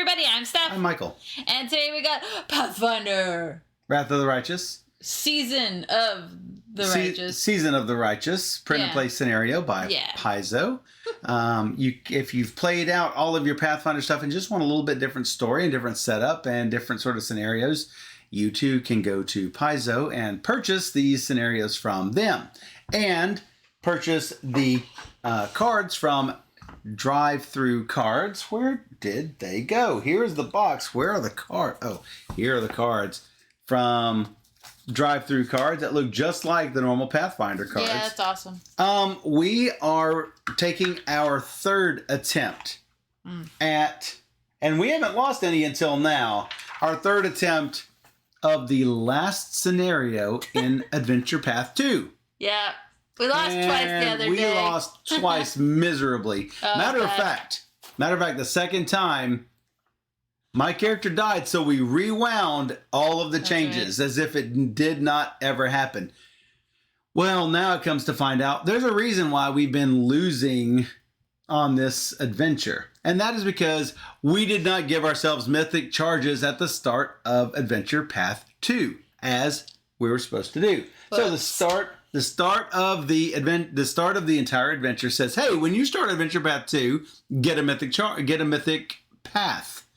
everybody, I'm Steph. I'm Michael. And today we got Pathfinder. Wrath of the Righteous. Season of the Righteous. Season of the Righteous. Print and play scenario by Paizo. If you've played out all of your Pathfinder stuff and just want a little bit different story and different setup and different sort of scenarios, you too can go to Paizo and purchase these scenarios from them. And purchase the cards from Drive-Through Cards. Where did they go? Here's the box. Where are the cards? Oh, here are the cards from Drive-Through Cards that look just like the normal Pathfinder cards. Yeah, that's awesome. We are taking our third attempt at, and we haven't lost any until now, our third attempt of the last scenario in Adventure Path 2. Yeah. We lost twice the other day. We lost twice miserably. Matter of fact, the second time, my character died, so we rewound all of the changes as if it did not ever happen. Well, now it comes to find out there's a reason why we've been losing on this adventure. And that is because we did not give ourselves mythic charges at the start of Adventure Path 2, as we were supposed to do. So the start of the entire adventure says, "Hey, when you start Adventure Path 2, get a mythic path."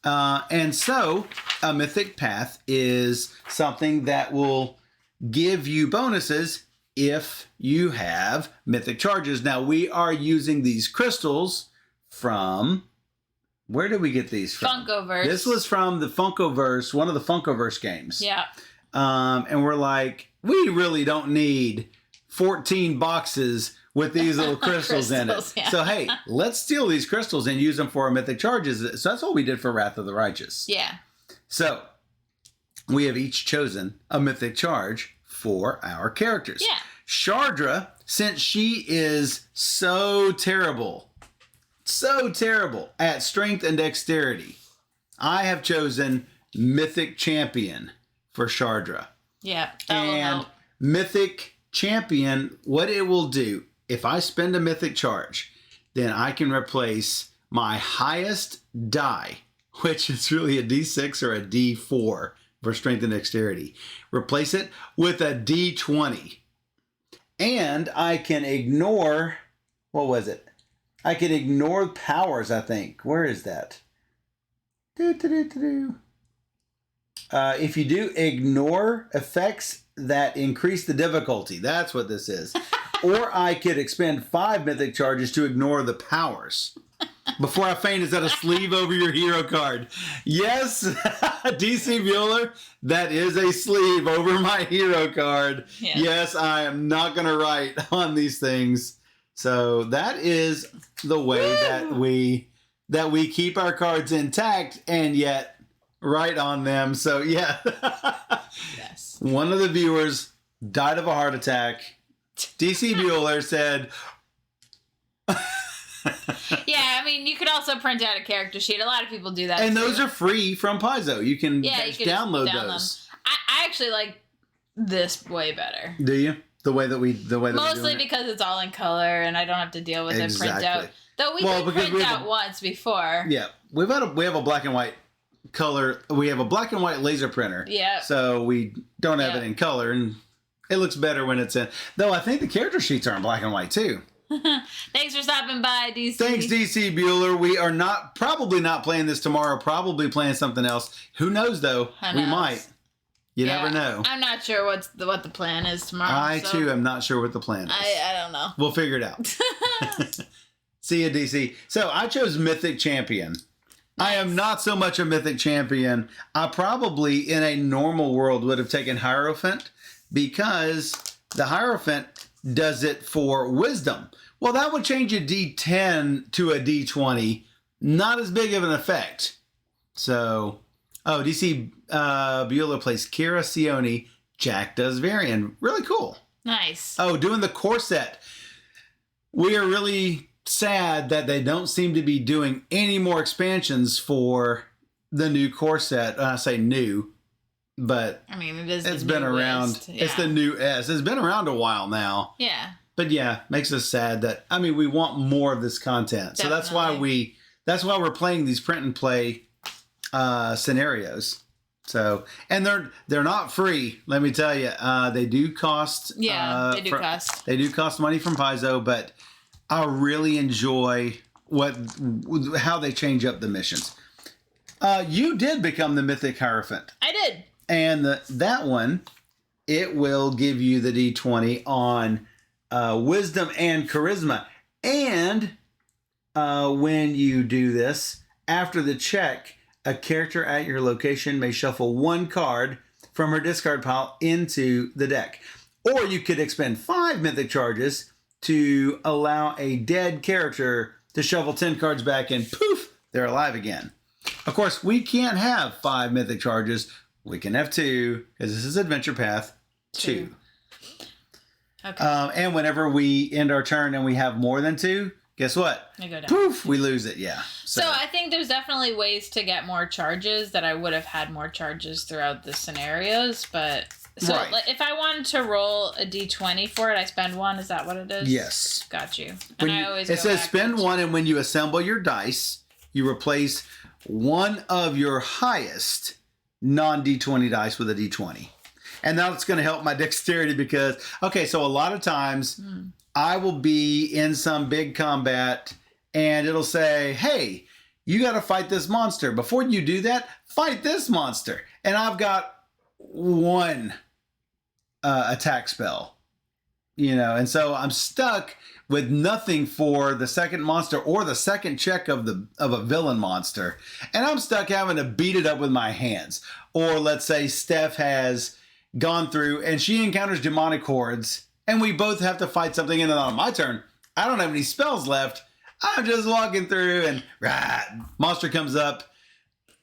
And so a mythic path is something that will give you bonuses if you have mythic charges. Now, we are using these crystals from, where did we get these from? Funkoverse. This was from the Funkoverse, one of the Funkoverse games. Yeah. And we're like, we really don't need 14 boxes with these little crystals in it. Yeah. So, hey, let's steal these crystals and use them for our mythic charges. So that's what we did for Wrath of the Righteous. Yeah. So we have each chosen a mythic charge for our characters. Yeah. Shardra, since she is so terrible at strength and dexterity, I have chosen Mythic Champion for Shardra. Yeah, that will help. Mythic Champion, what it will do, if I spend a mythic charge, then I can replace my highest die, which is really a D6 or a D4 for strength and dexterity. Replace it with a D20. And I can ignore, what was it? I can ignore powers, I think. Where is that? If you do, ignore effects that increase the difficulty. That's what this is. Or I could expend 5 mythic charges to ignore the powers. Before I faint, is that a sleeve over your hero card? Yes, DC Bueller, that is a sleeve over my hero card. Yeah. Yes, I am not going to write on these things. So that is the way that we keep our cards intact and yet write on them. So yeah. Yes. One of the viewers died of a heart attack. DC Bueller said... Yeah, I mean, you could also print out a character sheet. A lot of people do that. And those are free from Paizo. You can download those. I actually like this way better. Do you? The way that mostly because it's all in color and I don't have to deal with it print out. Though we did print out once before. Yeah, we have a black and white color. We have a black and white laser printer. Yeah. So we don't have it in color, and it looks better when it's in. Though I think the character sheets are in black and white too. Thanks for stopping by, DC. Thanks, DC Bueller. We are probably not playing this tomorrow. Probably playing something else. Who knows, though? We might. You never know. I'm not sure what the plan is tomorrow. I, too, am not sure what the plan is. I don't know. We'll figure it out. See ya, DC. So, I chose Mythic Champion. Nice. I am not so much a Mythic Champion. I probably, in a normal world, would have taken Hierophant because the Hierophant does it for Wisdom. Well, that would change a D10 to a D20. Not as big of an effect. So, DC Bueller plays Kira Sione. Jack does Varian. Really cool. Nice. Oh, doing the core set. We are really sad that they don't seem to be doing any more expansions for the new core set. I say new, but I mean, it's been around. Yeah. It's the new S. It's been around a while now. Yeah. But yeah, makes us sad that, I mean, we want more of this content. Definitely. So that's why we're playing these print and play scenarios. So, and they're not free. Let me tell you, they do cost. Yeah, they do cost. They do cost money from Paizo, but I really enjoy how they change up the missions. You did become the Mythic Hierophant. I did. And that one, it will give you the D20 on wisdom and charisma. And when you do this, after the check, a character at your location may shuffle one card from her discard pile into the deck. Or you could expend 5 mythic charges to allow a dead character to shuffle 10 cards back and poof, they're alive again. Of course, we can't have 5 mythic charges. We can have 2 because this is Adventure Path 2. Okay. And whenever we end our turn and we have more than 2, guess what? They go down. Poof, we lose it. Yeah. So I think there's definitely ways to get more charges that I would have had more charges throughout the scenarios, but so right. If I wanted to roll a d20 for it, I spend 1. Is that what it is? Yes. Got you. And I always it says spend 1, and when you assemble your dice, you replace one of your highest non-D20 dice with a D20. And that's going to help my dexterity because, okay, so a lot of times I will be in some big combat and it'll say, hey, you got to fight this monster. Before you do that, fight this monster. And I've got 1 attack spell, and so I'm stuck with nothing for the second monster or the second check of a villain monster. And I'm stuck having to beat it up with my hands. Or let's say Steph has gone through and she encounters demonic hordes and we both have to fight something, and then on my turn, I don't have any spells left. I'm just walking through and monster comes up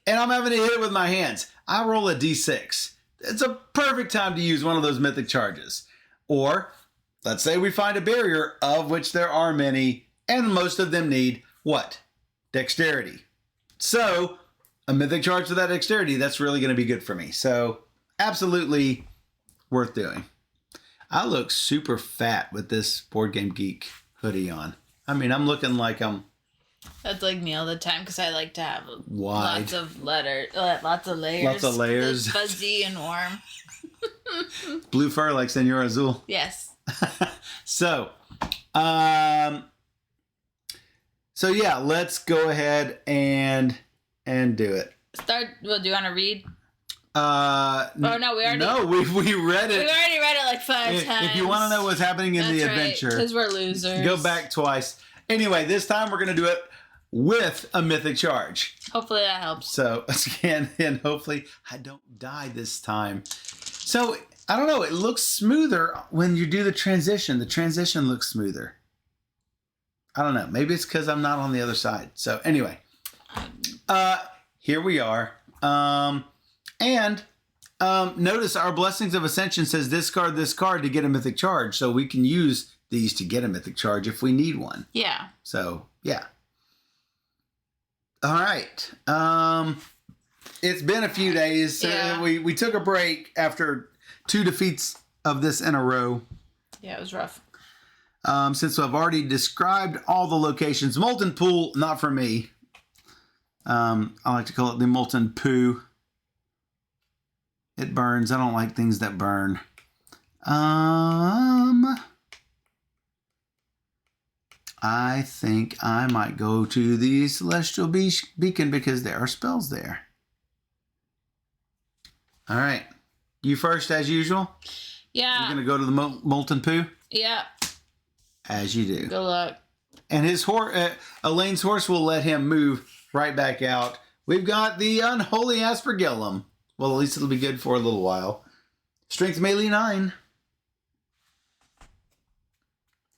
and I'm having to hit it with my hands. I roll a D6. It's a perfect time to use one of those mythic charges. Or let's say we find a barrier, of which there are many, and most of them need what? Dexterity. So a mythic charge for that dexterity, that's really going to be good for me. So absolutely worth doing. I look super fat with this Board Game Geek hoodie on. I mean, I'm looking like I'm... That's like me all the time because I like to have wide. lots of layers. Lots of layers. Fuzzy and warm. Blue fur like Senor Azul. Yes. So yeah, let's go ahead and do it. Well, do you want to read? No, we read it. We already read it like 5 times. If you want to know what's happening in the adventure, because we're losers. Go back twice. Anyway, this time we're going to do it with a mythic charge. Hopefully that helps. So, and hopefully I don't die this time. So, I don't know. It looks smoother when you do the transition. The transition looks smoother. I don't know. Maybe it's because I'm not on the other side. So, anyway. Here we are. Notice our Blessings of Ascension says discard this card to get a mythic charge. So, we can use these to get a mythic charge if we need one. Yeah. So, yeah. All right. It's been a few days. Yeah. We took a break after 2 defeats of this in a row. Yeah, it was rough. Since I've already described all the locations. Molten Pool, not for me. I like to call it the Molten Poo. It burns. I don't like things that burn. I think I might go to the Celestial Beacon because there are spells there. All right. You first, as usual? Yeah. You're going to go to the Molten Poo? Yeah. As you do. Good luck. And his Elaine's horse will let him move right back out. We've got the Unholy Aspergillum. Well, at least it'll be good for a little while. Strength melee 9.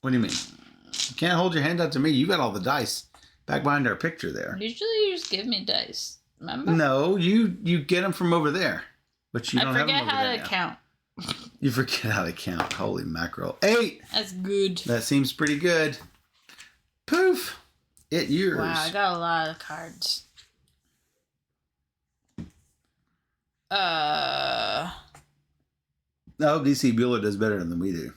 What do you mean? You can't hold your hand out to me. You got all the dice back behind our picture there. Usually you just give me dice. Remember? No, you get them from over there. But you don't have them over there. I forget how to count. You forget how to count. Holy mackerel. 8. That's good. That seems pretty good. Poof. It yours. Wow, I got a lot of cards. I hope DC Bueller does better than we do.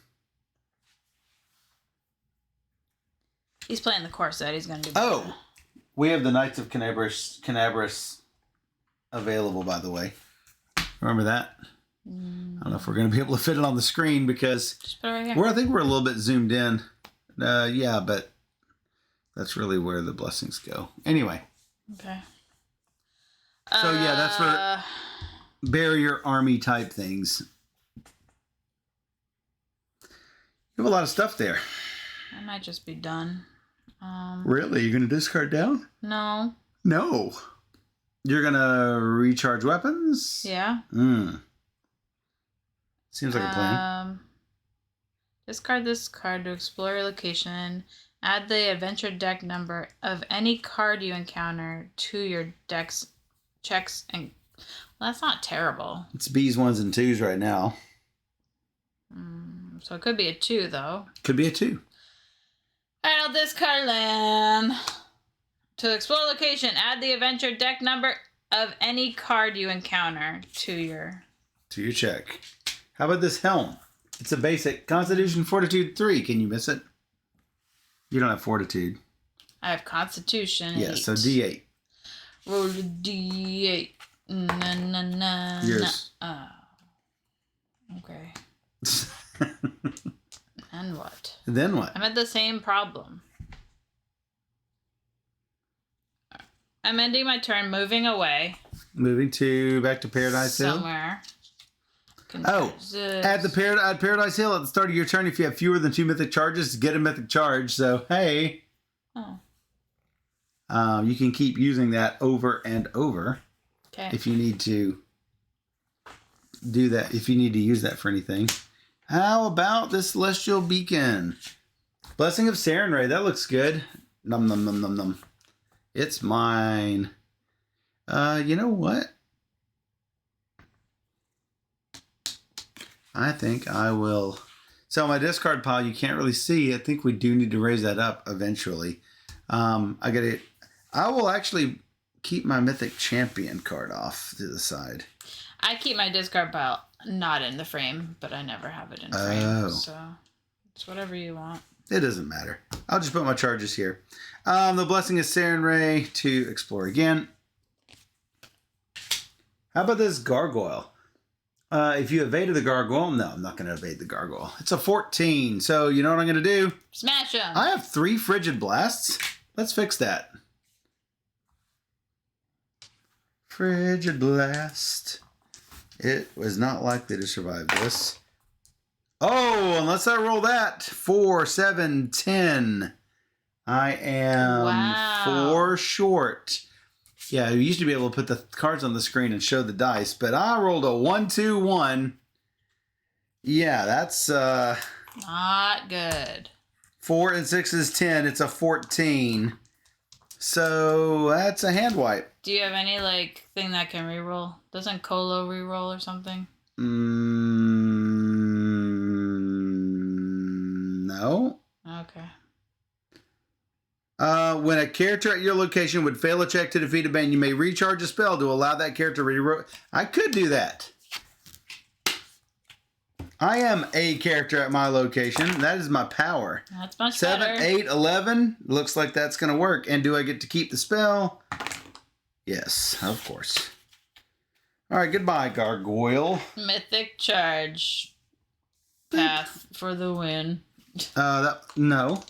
He's playing the corset. He's going to do better. Oh. We have the Knights of Canabras available, by the way. Remember that? I don't know if we're going to be able to fit it on the screen because just put it right here. I think we're a little bit zoomed in. Yeah, but that's really where the blessings go. Anyway. Okay. So yeah, that's for barrier army type things. You have a lot of stuff there. I might just be done. Really? You're going to discard down? No. No. You're going to recharge weapons? Yeah. Seems like a plan. Discard this card to explore your location. Add the adventure deck number of any card you encounter to your deck's checks. And well, that's not terrible. It's B's, 1s, and 2s right now. So it could be a 2, though. Could be a 2. Alright, I'll discard land. To explore location, add the adventure deck number of any card you encounter to your check. How about this helm? It's a basic Constitution Fortitude 3. Can you miss it? You don't have Fortitude. I have Constitution. Yeah, 8. So D8. Roll a D8. Yours. Okay. And what? Then what? I'm at the same problem. I'm ending my turn, moving away. Moving back to Paradise Hill. Somewhere. At Paradise Hill at the start of your turn, if you have fewer than 2 mythic charges, get a mythic charge. So hey. Oh. You can keep using that over and over. Okay. If you need to do that, if you need to use that for anything. How about this Celestial Beacon? Blessing of Sarenrae. That looks good. Num num num num num. It's mine. You know what? I think I will. So my discard pile, you can't really see. I think we do need to raise that up eventually. I will actually keep my Mythic Champion card off to the side. I keep my discard pile not in the frame, but I never have it in frame. So it's whatever you want. It doesn't matter. I'll just put my charges here. The Blessing of Sarenrae to explore again. How about this Gargoyle? If you evaded the Gargoyle, no, I'm not going to evade the Gargoyle. It's a 14. So you know what I'm going to do? Smash them. I have 3 Frigid Blasts. Let's fix that. Frigid Blast. It was not likely to survive this. Oh, unless I roll that. 4, 7, 10. I am 4 short. Yeah, we used to be able to put the cards on the screen and show the dice, but I rolled a 1, 2, 1. Yeah, that's not good. 4 and 6 is 10. It's a 14. So that's a hand wipe. Do you have any thing that can reroll? Doesn't Colo reroll or something? No. Okay. When a character at your location would fail a check to defeat a bane, you may recharge a spell to allow that character to reroll. I could do that. I am a character at my location. That is my power. That's much 7, better. 8, 11. Looks like that's going to work. And do I get to keep the spell? Yes, of course. All right, goodbye, Gargoyle. Mythic charge. Path for the win. No.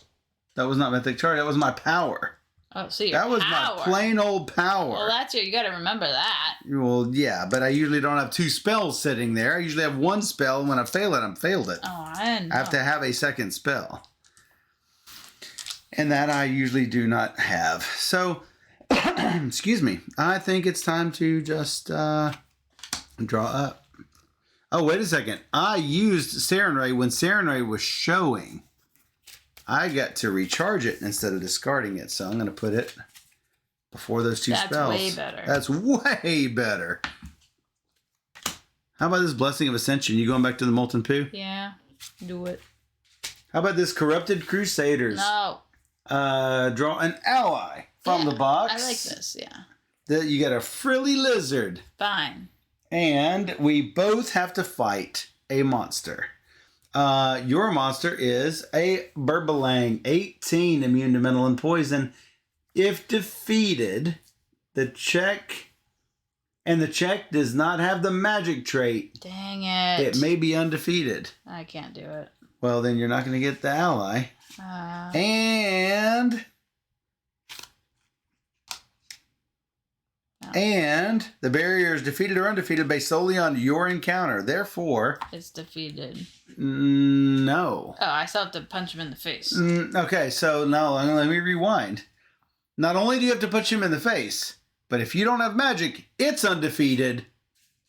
That was not Mythic charge. That was my power. Oh, see, that was my plain old power. Well, you got to remember that. Well, yeah, but I usually don't have 2 spells sitting there. I usually have 1 spell, and when I fail it, I'm failed it. Oh, I know. I have to have a second spell. And that I usually do not have. So, excuse me. I think it's time to just draw up. Oh, wait a second. I used Sarenrae when Sarenrae was showing. I got to recharge it instead of discarding it. So I'm going to put it before those 2 spells. That's way better. That's way better. How about this Blessing of Ascension? You going back to the Molten Poo? Yeah, do it. How about this Corrupted Crusaders? No. Draw an ally from the box. I like this, yeah. You got a frilly lizard. Fine. And we both have to fight a monster. Your monster is a Burbalang, 18, immune to mental and poison. If defeated, the check does not have the magic trait. Dang it. It may be undefeated. I can't do it. Well, then you're not going to get the ally. And the barrier is defeated or undefeated based solely on your encounter. Therefore, it's defeated. No. Oh, I still have to punch him in the face. Okay, so now let me rewind. Not only do you have to punch him in the face, but if you don't have magic, it's undefeated.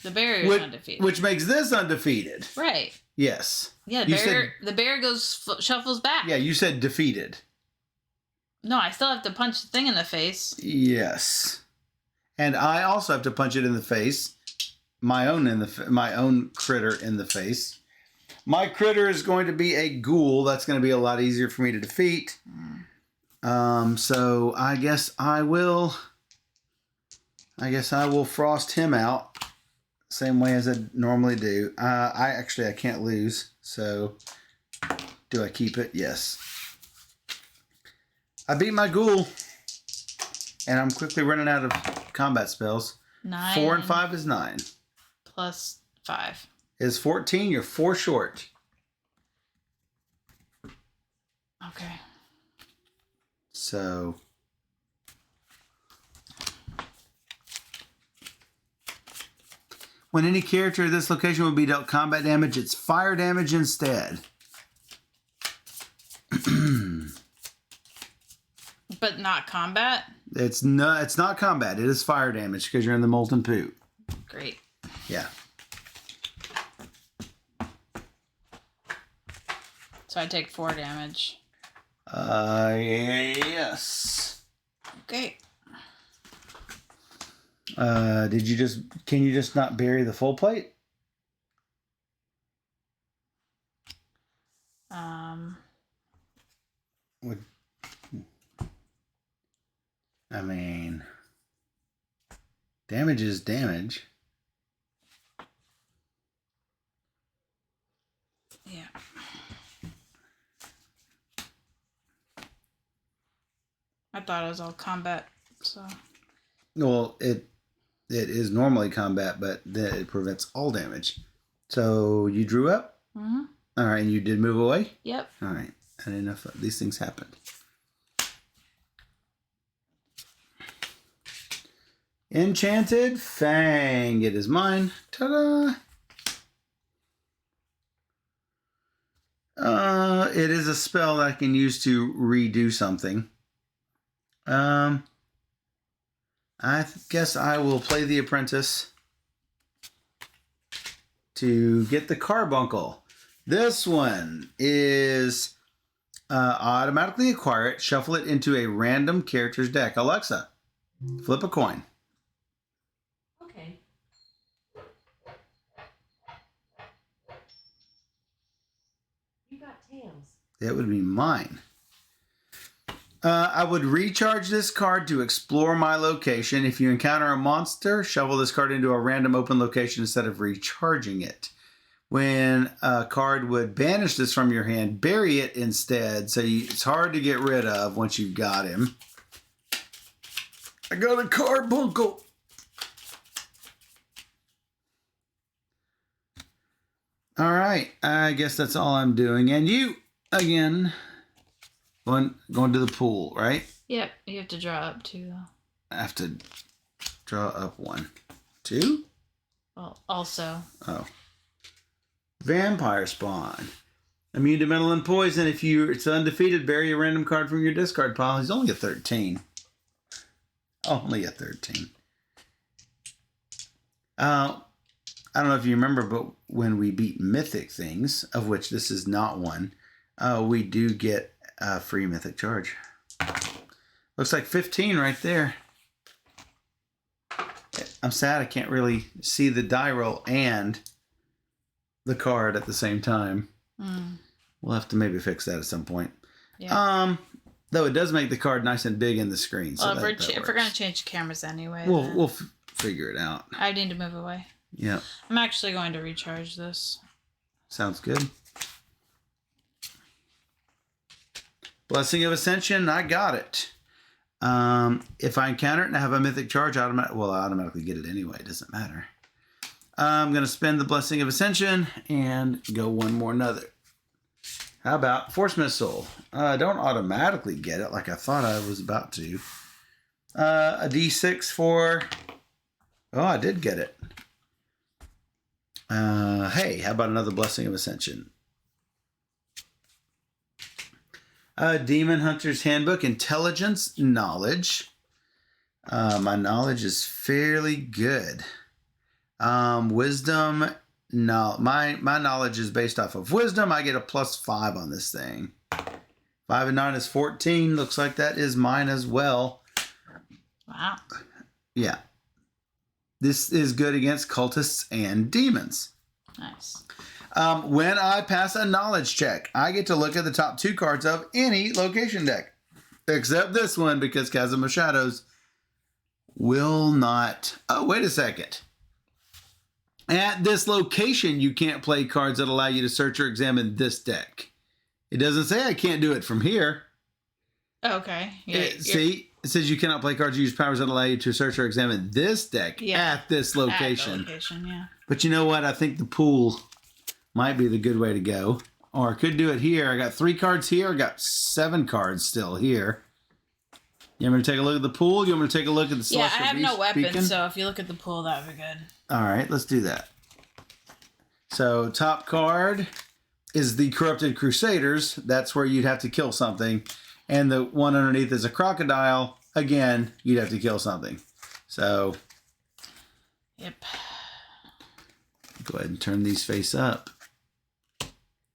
The barrier is undefeated. Which makes this undefeated. Right. Yes. Yeah, the barrier shuffles back. Yeah, you said defeated. No, I still have to punch the thing in the face. Yes. And I also have to punch it in the face. My own critter in the face. My critter is going to be a ghoul. That's going to be a lot easier for me to defeat. So I guess I will frost him out. Same way as I normally do. I can't lose. So do I keep it? Yes. I beat my ghoul. And I'm quickly running out of combat spells. 9. 4 and 5 is 9. Plus 5. Is 14. You're 4 short. Okay. So. When any character at this location will be dealt combat damage, it's fire damage instead. But not combat? It's not combat. It is fire damage because you're in the molten poo. Great. Yeah. So I take 4 damage. Yes. Okay. Can you just not bury the full plate? I mean, damage is damage. Yeah. I thought it was all combat, so. Well, it is normally combat, but it prevents all damage. So you drew up? Mm-hmm. All right, and you did move away? Yep. All right. I didn't know if these things happened. Enchanted Fang. It is mine. Ta-da! It is a spell that I can use to redo something. I guess I will play the apprentice to get the carbuncle. This one is automatically acquire it, shuffle it into a random character's deck. Alexa, flip a coin. Okay. You got tails. That would be mine. I would recharge this card to explore my location. If you encounter a monster, shovel this card into a random open location instead of recharging it. When a card would banish this from your hand, bury it instead. So it's hard to get rid of once you've got him. I got a carbuncle. All right. I guess that's all I'm doing. And you, again... Going to the pool, right? Yep, you have to draw up 2, though. I have to draw up 1. 2? Well, also. Oh. Vampire Spawn. Immune to metal and poison. If it's undefeated, bury a random card from your discard pile. He's only a 13. Only a 13. I don't know if you remember, but when we beat mythic things, of which this is not one, we do get free mythic charge. Looks like 15 right there. I'm sad I can't really see the die roll and the card at the same time. We'll have to maybe fix that at some point. Yeah. Though it does make the card nice and big in the screen. So well, if we're gonna change cameras anyway, we'll figure it out. I need to move away. Yeah. I'm actually going to recharge this. Sounds good. Blessing of Ascension, I got it. If I encounter it and I have a mythic charge, I automatically get it anyway. It doesn't matter. I'm going to spend the Blessing of Ascension and go one more another. How about Force Missile? I don't automatically get it like I thought I was about to. A D6 for... Oh, I did get it. Hey, how about another Blessing of Ascension? Demon Hunter's Handbook, Intelligence, Knowledge. My knowledge is fairly good. Wisdom, no, my knowledge is based off of wisdom. I get a +5 on this thing. 5 and 9 is 14. Looks like that is mine as well. Wow. Yeah. This is good against cultists and demons. Nice. When I pass a knowledge check, I get to look at the top 2 cards of any location deck. Except this one, because Chasm of Shadows will not... Oh, wait a second. At this location, you can't play cards that allow you to search or examine this deck. It doesn't say I can't do it from here. Okay. Yeah, See, it says you cannot play cards or use powers that allow you to search or examine this deck at this location. At the location, yeah. But you know what? I think the pool might be the good way to go. Or I could do it here. I got 3 cards here. I got 7 cards still here. You want me to take a look at the pool? You want me to take a look at the Celestial Yeah, I have no weapon, Beacon? so if you look at the pool, that would be good. All right, let's do that. So top card is the Corrupted Crusaders. That's where you'd have to kill something. And the one underneath is a crocodile. Again, you'd have to kill something. So Yep. go ahead and turn these face up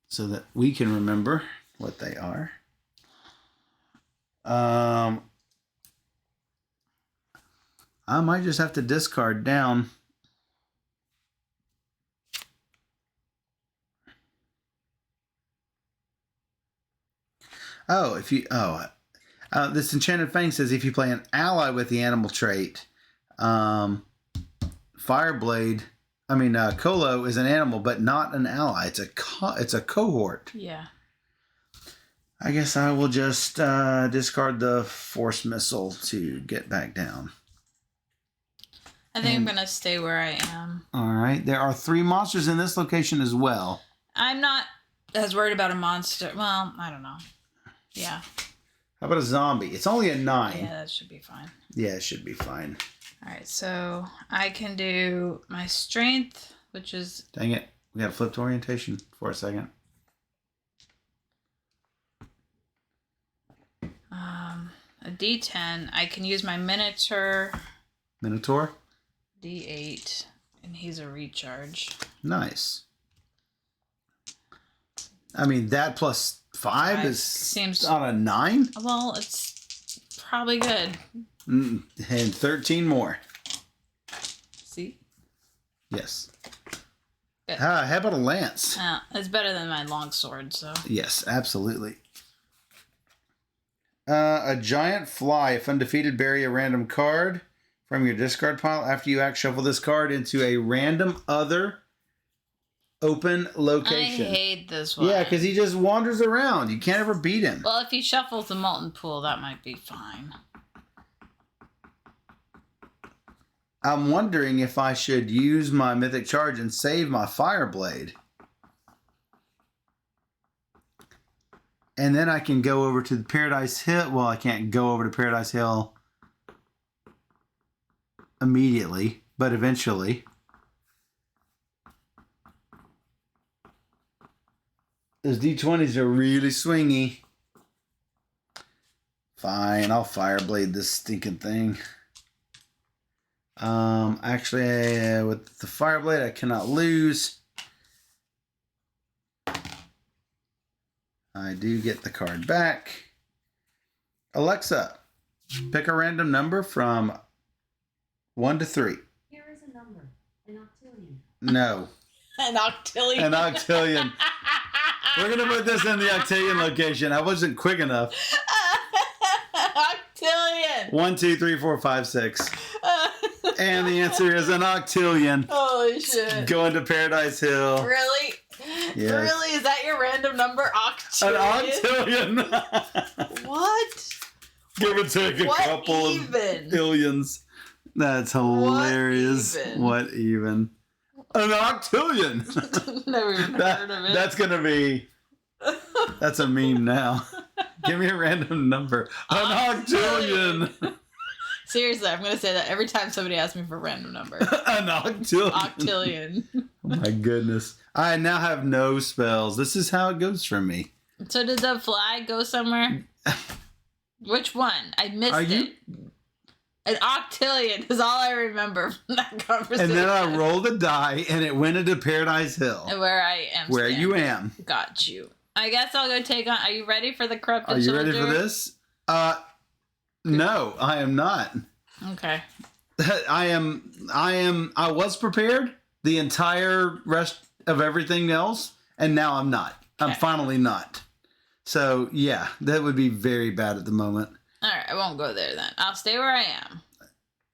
so that we can remember what they are. I might just have to discard down. This Enchanted Fang says if you play an ally with the animal trait, Fireblade, Kolo is an animal, but not an ally. It's a cohort. Yeah. I guess I will just discard the Force Missile to get back down. I think I'm going to stay where I am. All right. There are 3 monsters in this location as well. I'm not as worried about a monster. Well, I don't know. Yeah. How about a zombie? It's only a 9. Yeah, that should be fine. Yeah, it should be fine. All right, so I can do my strength, which is... Dang it. We got to flip to orientation for a second. A D10. I can use my Minotaur. Minotaur? D8, and he's a recharge. Nice. That plus 5 seems on a 9? Well, it's probably good. And 13 more. See? Yes. Good. How about a lance? It's better than my longsword, so. Yes, absolutely. A giant fly. If undefeated, bury a random card from your discard pile. After you act, shuffle this card into a random other open location. I hate this one. Yeah, because he just wanders around. You can't ever beat him. Well, if he shuffles the Molten Pool, that might be fine. I'm wondering if I should use my Mythic Charge and save my Fireblade. And then I can go over to the Paradise Hill. Well, I can't go over to Paradise Hill immediately, but eventually. Those D20s are really swingy. Fine, I'll Fireblade this stinking thing. Actually, with the Fireblade, I cannot lose. I do get the card back. Alexa, pick a random number from 1 to 3. Here is a number, an octillion. No. An octillion. An octillion. We're going to put this in the octillion location. I wasn't quick enough. Octillion. 1, 2, 3, 4, 5, 6. And the answer is an octillion. Holy shit. Going to Paradise Hill. Really? Yes. Really? Is that your random number? Octillion? An octillion. What? Give or take a What couple even? of billions. That's hilarious. What even? An octillion. Never even heard of it. That's gonna be. That's a meme now. Give me a random number. An octillion. Seriously, I'm gonna say that every time somebody asks me for a random number. An octillion. Octillion. Oh my goodness. I now have no spells. This is how it goes for me. So did the flag go somewhere? Which one? I missed it. An octillion is all I remember from that conversation. And then I rolled a die, and it went into Paradise Hill. Where I am. Where standing. you am. Got you. I guess I'll go take on. Are you ready for the corrupted Are you soldier? ready for this? No, I am not. Okay. I was prepared the entire rest of everything else, and now I'm not. I'm finally not. So, yeah, that would be very bad at the moment. All right, I won't go there then. I'll stay where I am.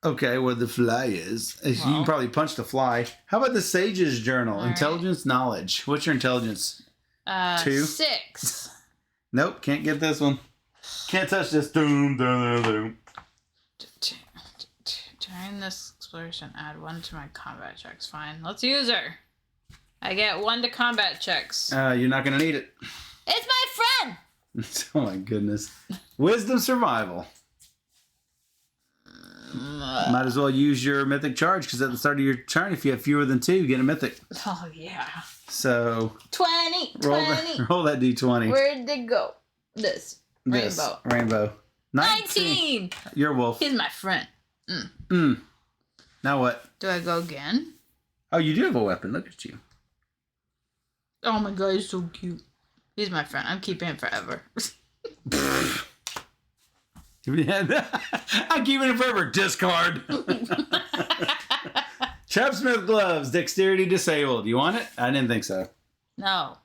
Okay, where the fly is. You can probably punch the fly. How about the Sage's Journal? All Intelligence, knowledge. What's your intelligence? 2? 6. Nope, can't get this one. Can't touch this. Doom, doom, doom. During this exploration, add 1 to my combat checks. Fine. Let's use her. I get 1 to combat checks. You're not going to need it. It's my friend! Oh my goodness. Wisdom survival. Might as well use your mythic charge because at the start of your turn, if you have fewer than 2, you get a mythic. Oh, yeah. So 20. roll that d20. Where'd they go? This. Rainbow. 19. You're a wolf. He's my friend. Now what? Do I go again? Oh, you do have a weapon. Look at you. Oh my god, he's so cute. He's my friend. I'm keeping him forever. I'm keeping it forever. Discard. Chapsmith gloves. Dexterity disabled. You want it? I didn't think so. No.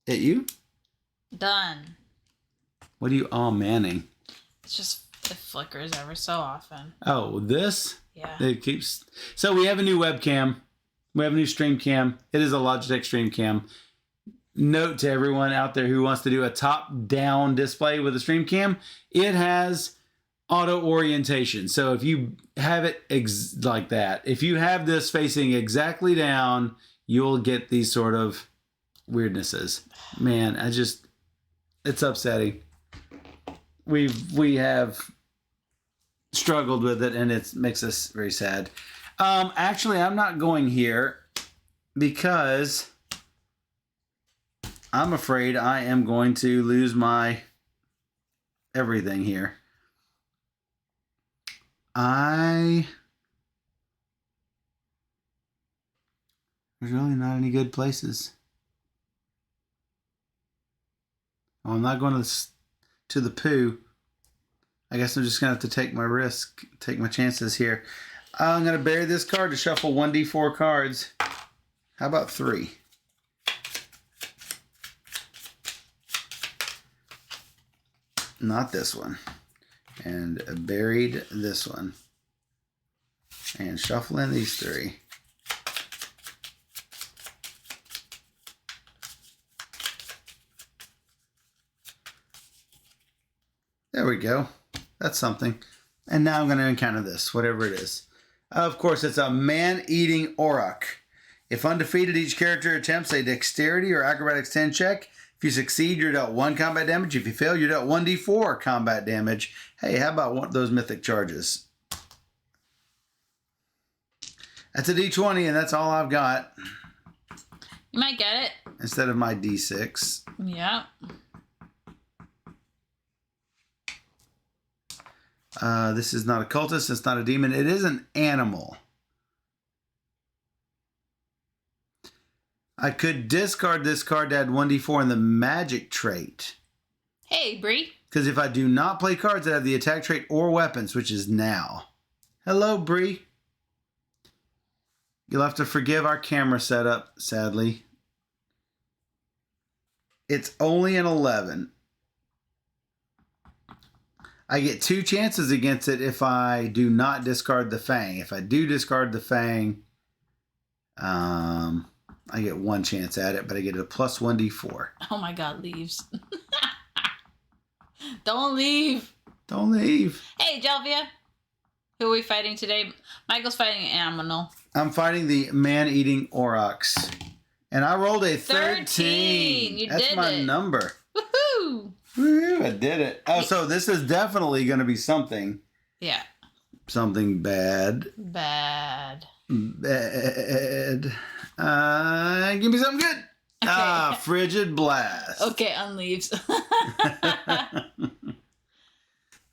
Hit you? Done. What are you all manning? It's just, it flickers ever so often. Oh, this? Yeah. It keeps. So we have a new webcam. We have a new stream cam. It is a Logitech stream cam. Note to everyone out there who wants to do a top-down display with a stream cam, it has auto orientation. So if you have it like that, if you have this facing exactly down, you'll get these sort of weirdnesses. Man, it's upsetting. We have struggled with it, and it makes us very sad. Actually, I'm not going here because I'm afraid I am going to lose my everything here. There's really not any good places. Oh, I'm not going to the poo. I guess I'm just going to have to take my risk, take my chances here. I'm going to bury this card to shuffle 1d4 cards. How about 3? Not this one. And buried this one. And shuffle in these 3. There we go. That's something. And now I'm going to encounter this, whatever it is. Of course, it's a man-eating auroch. If undefeated, each character attempts a dexterity or acrobatics 10 check. If you succeed, you're dealt 1 combat damage. If you fail, you're dealt 1d4 combat damage. Hey, how about those mythic charges? That's a d20, and that's all I've got. You might get it. Instead of my d6. Yeah. This is not a cultist. It's not a demon. It is an animal. I could discard this card to add 1d4 in the magic trait. Hey, Bree. Because if I do not play cards that have the attack trait or weapons, which is now. Hello, Bree. You'll have to forgive our camera setup, sadly. It's only an 11. I get 2 chances against it if I do not discard the Fang. If I do discard the Fang, I get 1 chance at it, but I get a plus 1d4. Oh my god, leaves. Don't leave. Don't leave. Hey, Jelvia. Who are we fighting today? Michael's fighting an Aminal. I'm fighting the man-eating Aurochs. And I rolled a 13. You That's did my it. number. Woohoo! Woo, I did it. Oh, so this is definitely going to be something. Yeah. Something bad. Bad. Bad. Give me something good. Okay. Frigid Blast. Okay, unleaves.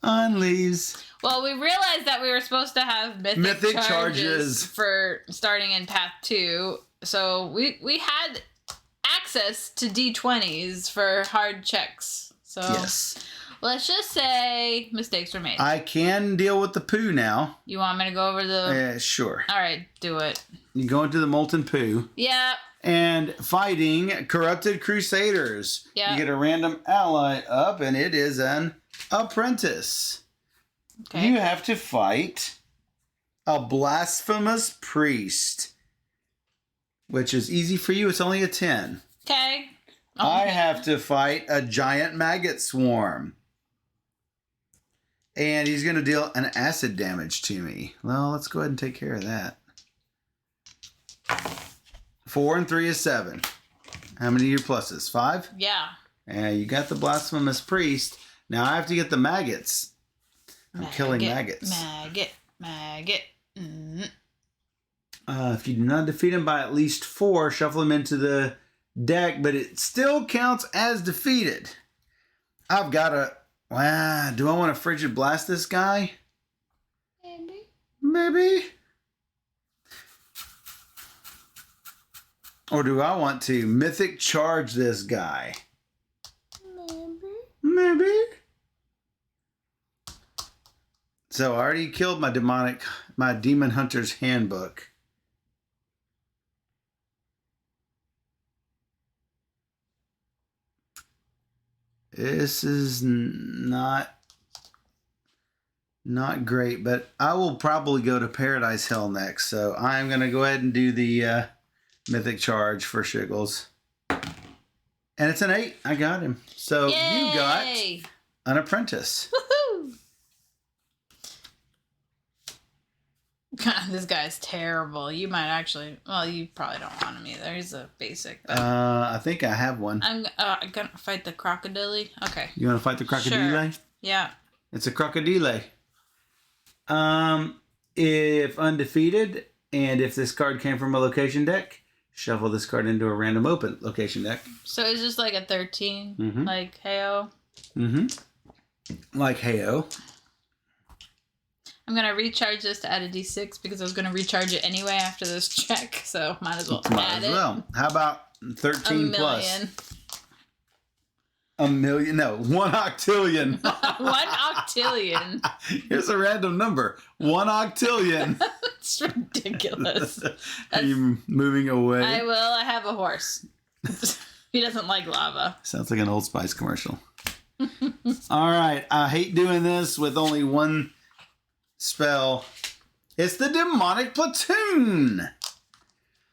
Unleaves. Well, we realized that we were supposed to have mythic charges for starting in Path 2. So we had access to D20s for hard checks. So Yes. let's just say mistakes were made. I can deal with the poo now. You want me to go over the... Sure. All right, do it. You go into the molten poo. Yeah. And fighting corrupted Crusaders. Yeah. You get a random ally up, and it is an apprentice. Okay. You have to fight a blasphemous priest, which is easy for you. It's only a 10. Okay. I have to fight a giant maggot swarm. And he's going to deal an acid damage to me. Well, let's go ahead and take care of that. 4 and 3 is 7. How many are your pluses? 5? Yeah. And you got the blasphemous priest. Now I have to get the maggots. I'm killing maggots. Maggot. If you do not defeat him by at least 4, shuffle him into the deck, but it still counts as defeated. I've got to... Wow, do I want to frigid blast this guy? Maybe. Or do I want to mythic charge this guy? Maybe. So I already killed my demon hunter's handbook. This is not great, but I will probably go to Paradise Hell next. So I'm going to go ahead and do the mythic charge for Shiggles. And it's an 8. I got him. So Yay! You got an apprentice. Woohoo! God, this guy's terrible. You might actually... Well, you probably don't want him either. He's a basic. But I think I have one. I'm gonna fight the crocodile. Okay. You want to fight the crocodile? Sure. Yeah. It's a crocodile. If undefeated, and if this card came from a location deck, shuffle this card into a random open location deck. So it's just like a 13? Mm-hmm. Like Heyo? Mm-hmm. Like Heyo. I'm going to recharge this to add a d6 because I was going to recharge it anyway after this check. So might as well add it. Well. How about 13 plus? $1 million. $1 million? No, 1 octillion. 1 octillion. Here's a random number. 1 octillion. It's ridiculous. Are you moving away? I will. I have a horse. He doesn't like lava. Sounds like an Old Spice commercial. All right. I hate doing this with only one spell. It's the Demonic Platoon.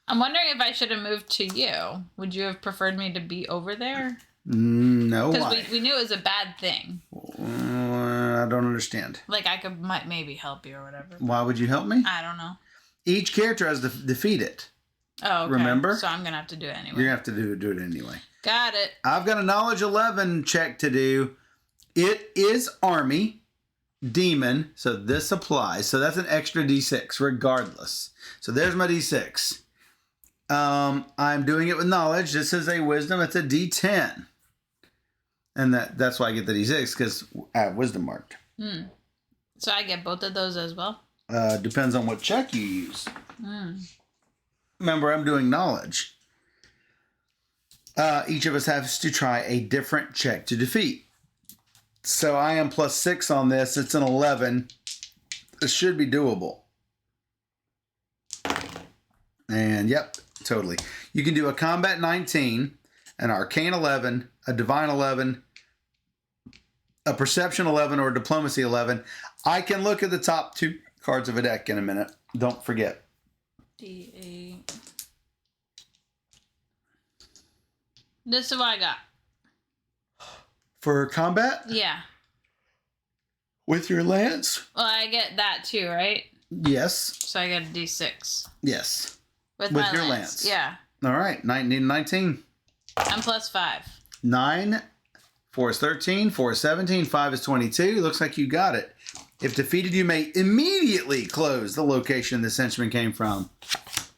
I'm wondering if I should have moved to you. Would you have preferred me to be over there? No. Because we knew it was a bad thing. I don't understand. Like I might maybe help you or whatever. Why would you help me? I don't know. Each character has to defeat it. Oh, okay. Remember? So I'm going to have to do it anyway. You're going to have to do it anyway. Got it. I've got a Knowledge 11 check to do. It is Army, Demon, so this applies. So that's an extra D6 regardless. So there's my D6. I'm doing it with Knowledge. This is a Wisdom. It's a D10. And that's why I get the D6 because I have Wisdom marked. So I get both of those as well? Depends on what check you use. Remember, I'm doing Knowledge. Each of us has to try a different check to defeat. So I am +6 on this. It's an 11. It should be doable. And yep, totally. You can do a Combat 19, an Arcane 11, a Divine 11, a Perception 11, or a Diplomacy 11. I can look at the top 2 cards of a deck in a minute. Don't forget. D8. This is what I got. For combat? Yeah. With your lance? Well, I get that too, right? Yes. So I get a D6. Yes. With With my your lance. lance. Yeah. All right. 19. I'm +5. 9. 4 is 13. 4 is 17. 5 is 22. Looks like you got it. If defeated, you may immediately close the location the henchman came from.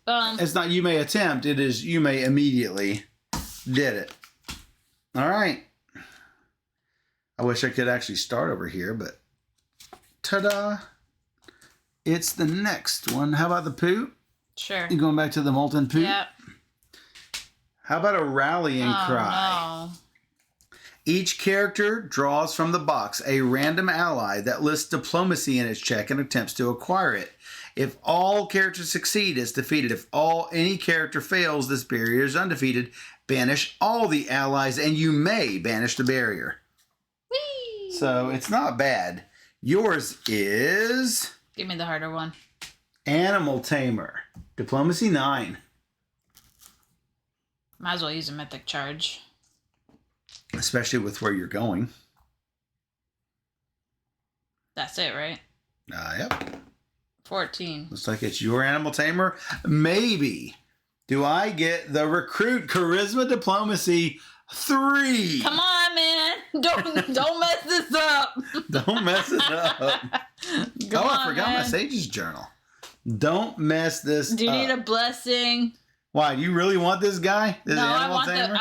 It's not you may attempt. It is you may immediately did it. All right. I wish I could actually start over here, but ta-da. It's the next one. How about the poo? Sure. You going back to the molten poo? Yep. How about a rallying cry? No. Each character draws from the box a random ally that lists diplomacy in its check and attempts to acquire it. If all characters succeed, it's defeated. If any character fails, this barrier is undefeated. Banish all the allies, and you may banish the barrier. Whee! So it's not bad. Yours is Give me the harder one. Animal Tamer. Diplomacy 9. Might as well use a mythic charge. Especially with where you're going. That's it, right? Yep. 14. Looks like it's your Animal Tamer. Maybe. Do I get the Recruit Charisma Diplomacy 3? Come on, man. Don't mess this up. Don't mess it up. I forgot my man. Sage's Journal. Don't mess this up. Do you need a blessing? Why? Do you really want this guy? This No, Animal Tamer?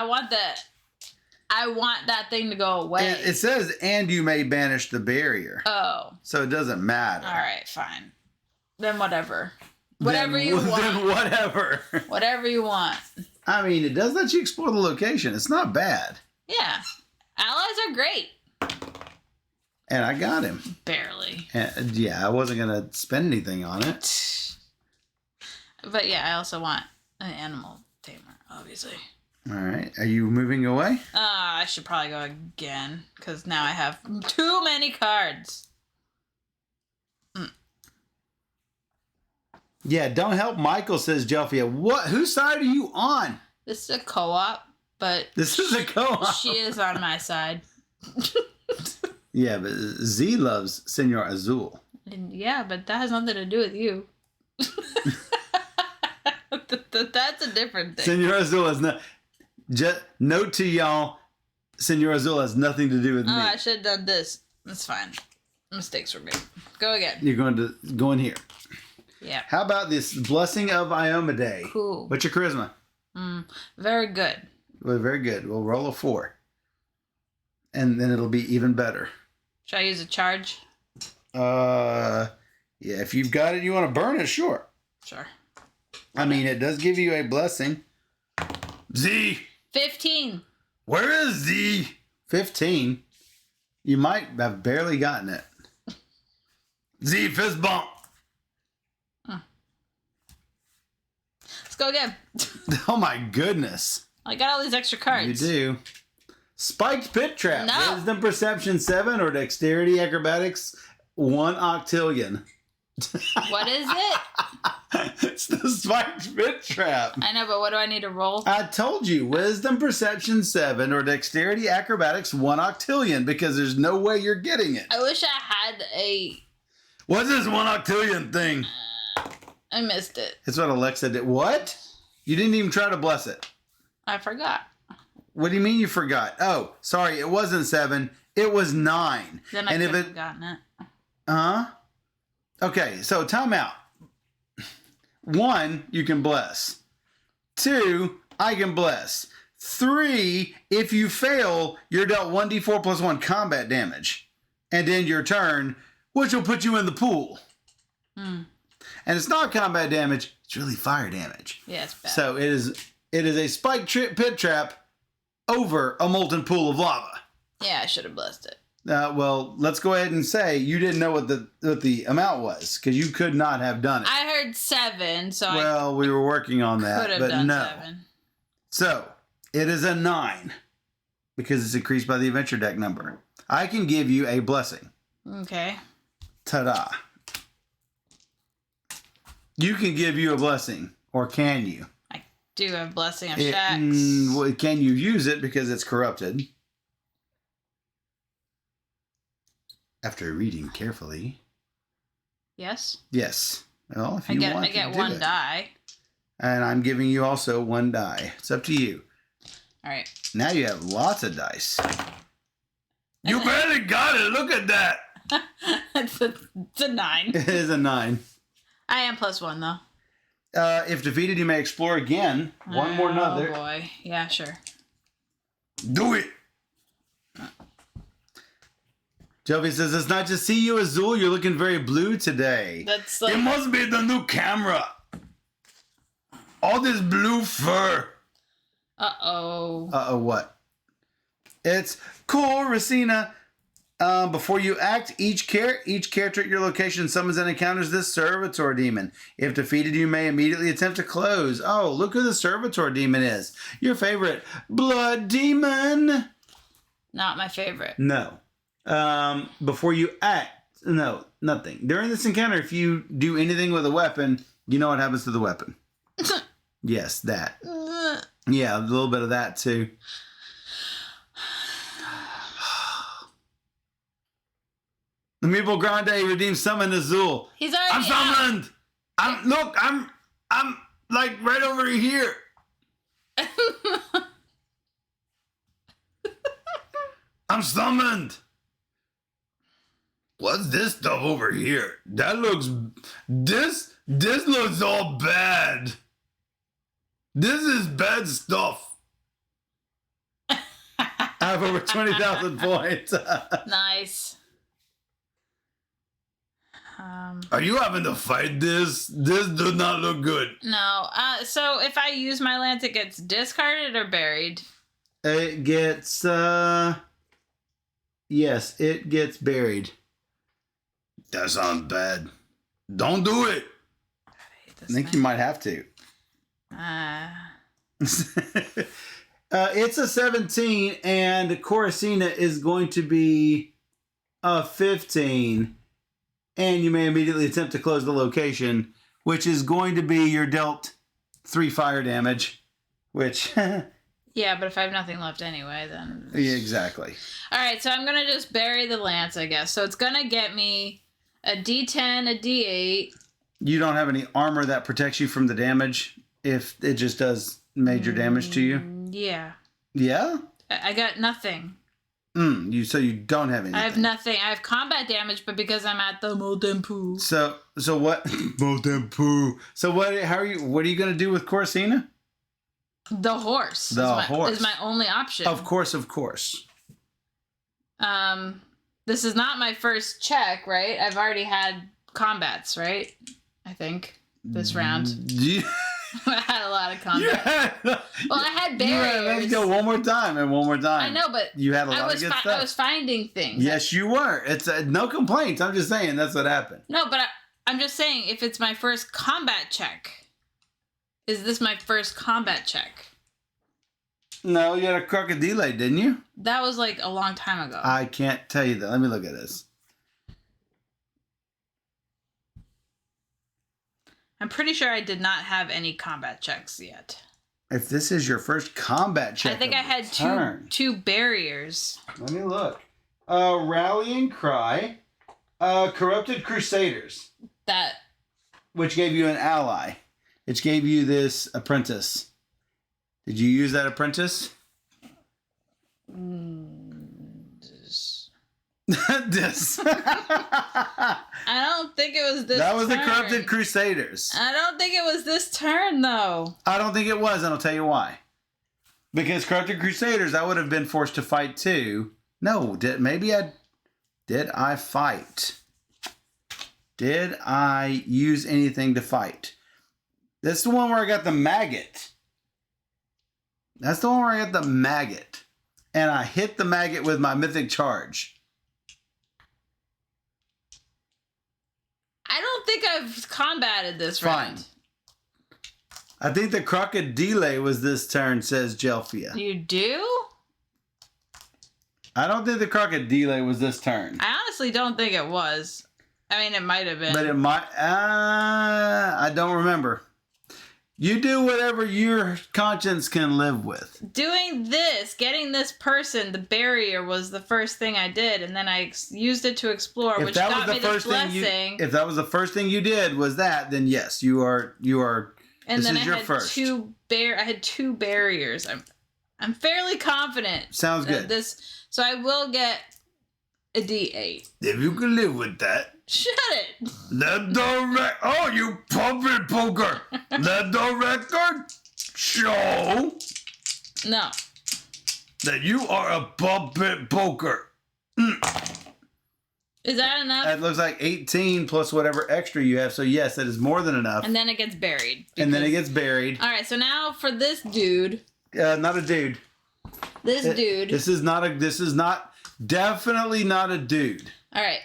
I want that thing to go away. It says, and you may banish the barrier. Oh. So it doesn't matter. All right, fine. Then whatever. Whatever you want. Then whatever. Whatever you want. I mean, it does let you explore the location. It's not bad. Yeah. Allies are great. And I got him. Barely. And, yeah, I wasn't going to spend anything on it. But yeah, I also want an animal tamer, obviously. All right. Are you moving away? I should probably go again, because now I have too many cards. Yeah, don't help Michael, says Jelfia. What? Whose side are you on? This is a co-op, but... This is a co-op. She is on my side. Yeah, but Z loves Senor Azul. And yeah, but that has nothing to do with you. That's a different thing. Senor Azul has not... Just note to y'all, Senor Azul has nothing to do with me. I should have done this. That's fine. Mistakes were made. Go again. You're going to go in here. Yeah. How about this Blessing of Iomade? Cool. What's your charisma? Very good. Well, very good. We'll roll a 4. And then it'll be even better. Should I use a charge? Yeah, if you've got it, you want to burn it, sure. Sure. I mean, it does give you a blessing. Z! 15. Where is Z? 15. You might have barely gotten it. Z, fist bump. Let's go again. Oh my goodness. I got all these extra cards. You do. Spiked Pit Trap. No. Wisdom Perception 7 or Dexterity Acrobatics 1 octillion. What is it? It's the Spiked Pit Trap. I know, but what do I need to roll? I told you, Wisdom Perception 7 or Dexterity Acrobatics 1 octillion because there's no way you're getting it. I wish I had a... What's this 1 octillion thing? I missed it. That's what Alexa did. What? You didn't even try to bless it. I forgot. What do you mean you forgot? Oh, sorry, it wasn't 7. It was 9. Then I and could if have gotten it. Okay, so time out. 1, you can bless. 2, I can bless. 3, if you fail, you're dealt 1d4 plus 1 combat damage. And end your turn, which will put you in the pool. And it's not combat damage, it's really fire damage. Yeah, it's bad. So it is a spike pit trap over a molten pool of lava. Yeah, I should have blessed it. Well, let's go ahead and say you didn't know what the amount was because you could not have done it. I heard 7, so Well, we were working on I that, could have but done no. 7. So it is a 9 because it's increased by the adventure deck number. I can give you a blessing. Okay. Ta-da! You can give you a blessing, or can you? I do have blessing of shacks. Well, can you use it because it's corrupted? After reading carefully. Yes? Yes. Well, if I you get want to do one it. die. And I'm giving you also one die. It's up to you. All right. Now you have lots of dice. You barely got it. Look at that. it's a 9. It is a 9. I am +1 though. If defeated, you may explore again. One more another. Oh boy. Yeah, sure. Do it. Jovi says, it's nice to see you, Azul. You're looking very blue today. That's like... It must be the new camera. All this blue fur. Uh-oh. Uh-oh, what? It's cool, Racina. Before you act, each character at your location summons and encounters this servitor demon. If defeated, you may immediately attempt to close. Oh, look who the servitor demon is. Your favorite blood demon. Not my favorite. No. Before you act, no, nothing. During this encounter, if you do anything with a weapon, you know what happens to the weapon. Yes, that. Yeah, a little bit of that too. Amiibo Grande redeemed summon Azul. He's already I'm summoned. I'm like right over here. I'm summoned. What's this stuff over here? That looks... This looks all bad. This is bad stuff. I have over 20,000 points. Nice. Are you having to fight this? This does not look good. No. So if I use my lance, it gets discarded or buried? It gets... Yes, it gets buried. That sounds bad. Don't do it. I think you might have to. It's a 17, and Coruscant is going to be a 15, and you may immediately attempt to close the location, which is going to be you're dealt 3 fire damage, which... Yeah, but if I have nothing left anyway, then... Yeah, exactly. All right, so I'm going to just bury the lance, I guess. So it's going to get me a D10, a D8. You don't have any armor that protects you from the damage if it just does major damage to you? Yeah. Yeah? I got nothing. So you don't have anything. I have nothing. I have combat damage, but because I'm at the Molten Poo. So what? Molten Poo. So what are you going to do with Coruscant? The horse. Horse is my only option. Of course. This is not my first check, right? I've already had combats, right? I think this round. I had a lot of combat. Well, I had barriers. Let's go one more time. I know, but you had a lot of good stuff. I was finding things. Yes, you were. It's no complaints. I'm just saying that's what happened. No, but I'm just saying if it's my first combat check. Is this my first combat check? No, you had a crocodile, didn't you? That was like a long time ago. I can't tell you that. Let me look at this. I'm pretty sure I did not have any combat checks yet. If this is your first combat check, I think I had two barriers. Let me look. Rallying Cry, Corrupted Crusaders. Which gave you an ally. Which gave you this apprentice. Did you use that apprentice? This. I don't think it was this That was turn. the Corrupted Crusaders. I don't think it was this turn, though. I don't think it was, and I'll tell you why. Because Corrupted Crusaders, I would have been forced to fight too. No, did I fight? Did I use anything to fight? This is the one where I got the maggot. That's the one where I got the maggot. And I hit the maggot with my mythic charge. I don't think I've combated this Fine. round. I think the crocodile was this turn, says Jelfia. You do? I don't think the crocodile was this turn. I honestly don't think it was. I mean, it might have been. But it might... I don't remember. You do whatever your conscience can live with. Doing this, getting this person, the barrier was the first thing I did, and then I used it to explore, which got me this blessing. If that was the first thing you did was that, then yes, you are. And this then is I your had first. I had 2 barriers. I'm fairly confident. Sounds good. So I will get a D8. If you can live with that. Shut it. Oh, you puppet poker. Let the record show No. that you are a puppet poker. Is that enough? That looks like 18 plus whatever extra you have. So yes, that is more than enough. And then it gets buried. And then it gets buried. All right, so now for this dude. Not a dude. This dude. This is definitely not a dude. All right.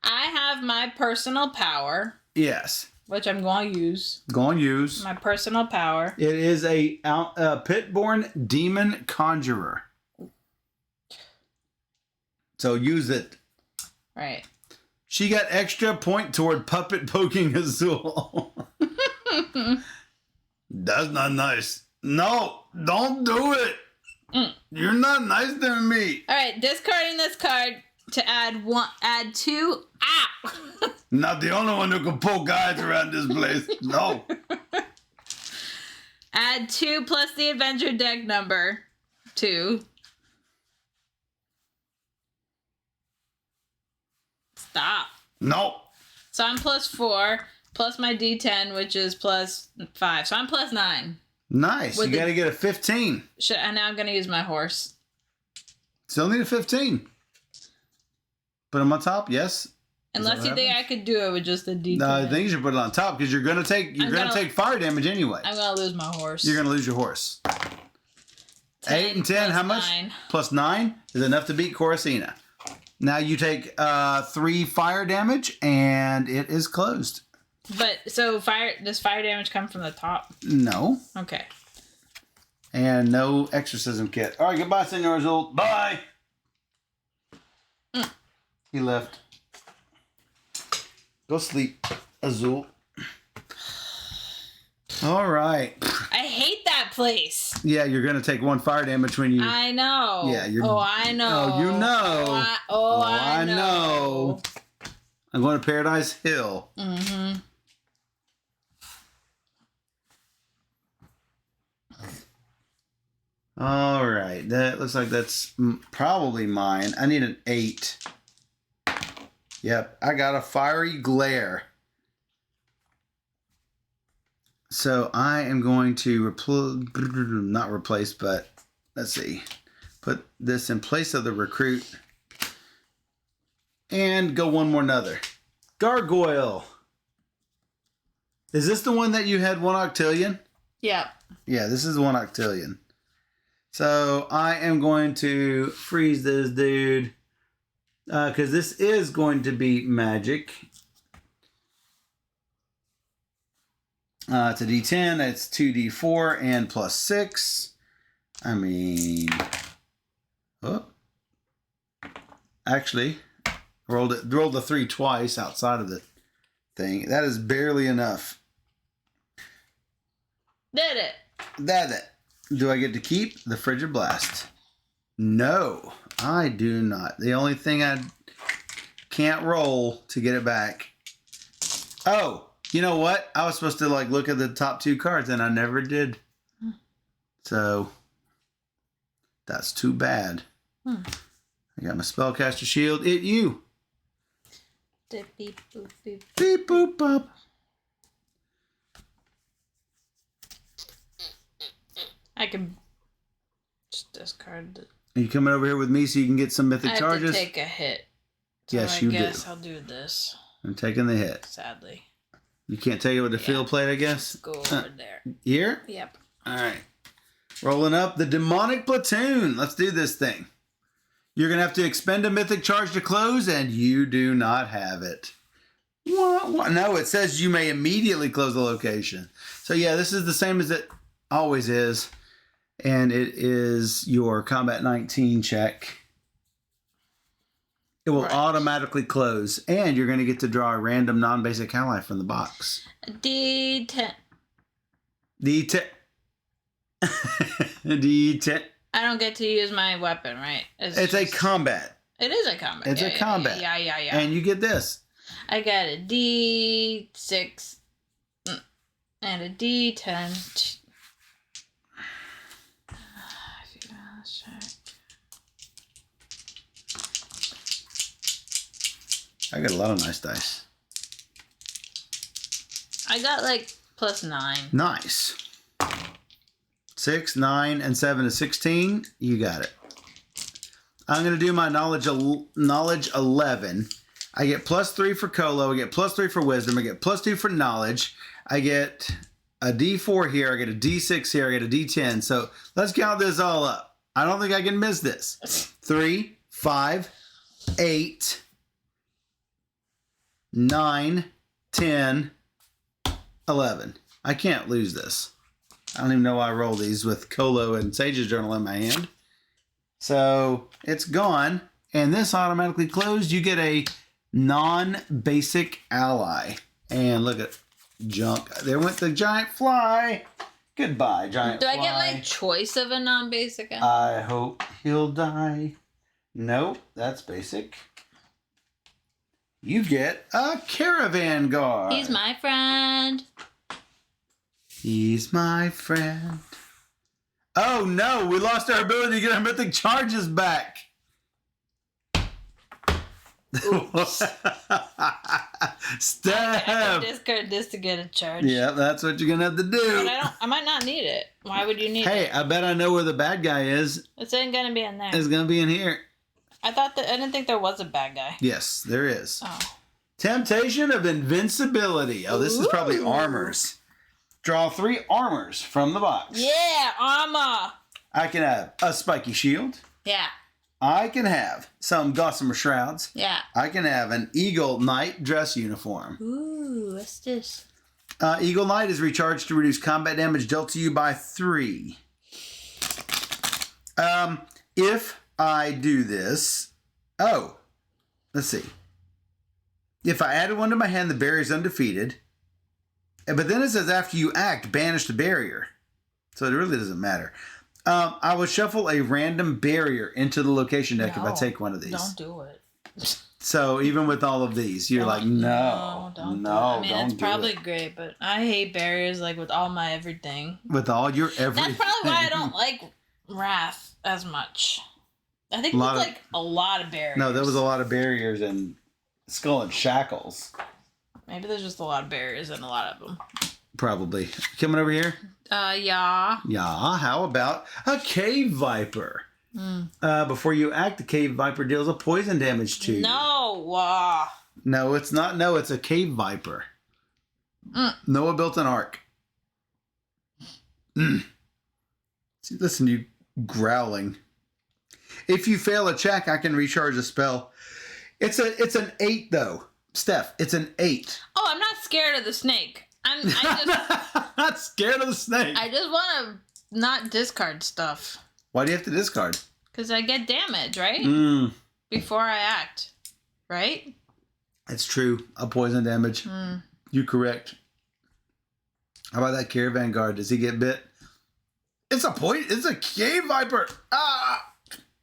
I have my personal power. Yes. Which I'm going to use. Go and use. My personal power. It is a pit-born demon conjurer. So use it. Right. She got extra point toward puppet poking Azul. That's not nice. No, don't do it. You're not nice to me. All right, discarding this card to add 2. Ow! Not the only one who can poke eyes around this place. No. Add 2 plus the adventure deck number 2. Stop. No. So I'm +4 plus my D10, which is +5. So I'm +9. Nice. You got to get a 15. And now I'm going to use my horse. Still need a 15. Put them on top, yes. Unless you think I could do it with just a D10. No, I think you should put it on top because you're gonna take fire damage anyway. I'm gonna lose my horse. You're gonna lose your horse. 8 and 10, how much? 9. +9 is enough to beat Coruscant. Now you take 3 fire damage and it is closed. But does fire damage come from the top? No. Okay. And no exorcism kit. All right, goodbye, Senor Azul. Bye. He left. Go sleep, Azul. All right. I hate that place. Yeah, you're gonna take 1 fire damage when you. I know. Yeah, you're. Oh, I know. Oh, you know. I know. I'm going to Paradise Hill. Mm-hmm. All right, that looks like that's probably mine. I need an 8. Yep, I got a fiery glare. So I am going to not replace, but let's see. Put this in place of the recruit. And go one more another. Gargoyle. Is this the one that you had 1 octillion? Yep. Yeah, this is 1 octillion. So I am going to freeze this dude because this is going to be magic. It's a D10. It's 2D4 and +6. I mean, actually, rolled the 3 twice outside of the thing. That is barely enough. Did it. Do I get to keep the Frigid Blast? No, I do not. The only thing I can't roll to get it back. Oh, you know what? I was supposed to look at the top 2 cards and I never did. So that's too bad. I got my Spellcaster Shield. You. Beep boop beep. Beep boop bop. I can just discard it. Are you coming over here with me so you can get some mythic charges? I have to take a hit. So Yes, I you guess do. I'll do this. I'm taking the hit. Sadly. You can't take it with the field plate, I guess? Go over there. Here? Yep. All right. Rolling up the Demonic Platoon. Let's do this thing. You're going to have to expend a mythic charge to close, and you do not have it. What? No, it says you may immediately close the location. So, yeah, this is the same as it always is. And it is your Combat 19 check. It will automatically close. And you're going to get to draw a random non-basic ally from the box. D10. D10. D10. I don't get to use my weapon, right? It's a combat. It is a combat. It's a combat. Yeah. And you get this. I got a D6 and a D10. I got a lot of nice dice. I got like +9. Nice. 6, 9, and 7 is 16. You got it. I'm going to do my knowledge 11. I get +3 for Colo. I get +3 for Wisdom. I get +2 for Knowledge. I get a D4 here. I get a D6 here. I get a D10. So let's count this all up. I don't think I can miss this. 3, 5, 8, 9, 10, 11. I can't lose this. I don't even know why I roll these with Colo and Sage's Journal in my hand. So it's gone. And this automatically closed. You get a non-basic ally. And look at junk. There went the giant fly. Goodbye, giant fly. Do I get like choice of a non-basic ally? I hope he'll die. Nope, that's basic. You get a caravan guard. He's my friend. He's my friend. Oh no, we lost our ability to get our mythic charges back. Steph. I can discard this to get a charge. Yeah, that's what you're gonna have to do. But I might not need it. Why would you need it? Hey, I bet I know where the bad guy is. It's ain't gonna be in there. It's gonna be in here. I didn't think there was a bad guy. Yes, there is. Oh. Temptation of invincibility. Oh, this is probably Ooh. armors. Draw 3 armors from the box. Yeah, armor. I can have a spiky shield. Yeah. I can have some gossamer shrouds. Yeah. I can have an Eagle Knight dress uniform. Ooh, what's this? Eagle Knight is recharged to reduce combat damage dealt to you by 3. If I do this... Oh, let's see. If I added one to my hand, the barrier is undefeated. But then it says after you act, banish the barrier. So it really doesn't matter. I will shuffle a random barrier into the location deck if I take one of these. Don't do it. So even with all of these, you're like, no, don't do it. I mean, it's probably great, but I hate barriers like with all my everything. With all your everything. That's probably why I don't like Wrath as much. I think there's like a lot of barriers. No, there was a lot of barriers in Skull and Shackles. Maybe there's just a lot of barriers and a lot of them. Probably. Coming over here? Yeah. Yeah, how about a Cave Viper? Before you act, the Cave Viper deals a poison damage to you. No. No, it's not. No, it's a Cave Viper. Noah built an ark. See, listen, you growling. If you fail a check, I can recharge a spell. It's an 8 though. Steph, it's an 8. Oh, I'm not scared of the snake. I'm not scared of the snake. I just want to not discard stuff. Why do you have to discard? Because I get damage, right? Before I act, right? It's true. A poison damage. You're correct. How about that caravan guard? Does he get bit? It's a cave viper. Ah!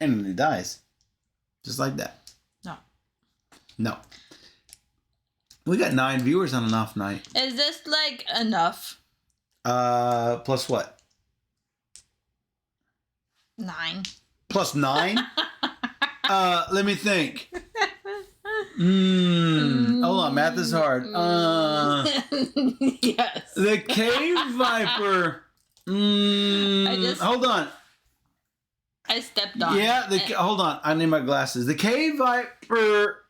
And then he dies. Just like that. No. We got 9 viewers on an off night. Is this like enough? Plus what? 9. Plus 9? Let me think. Hold on, math is hard. Yes. The cave viper. Hold on. I stepped on. Yeah, hold on. I need my glasses. The cave viper.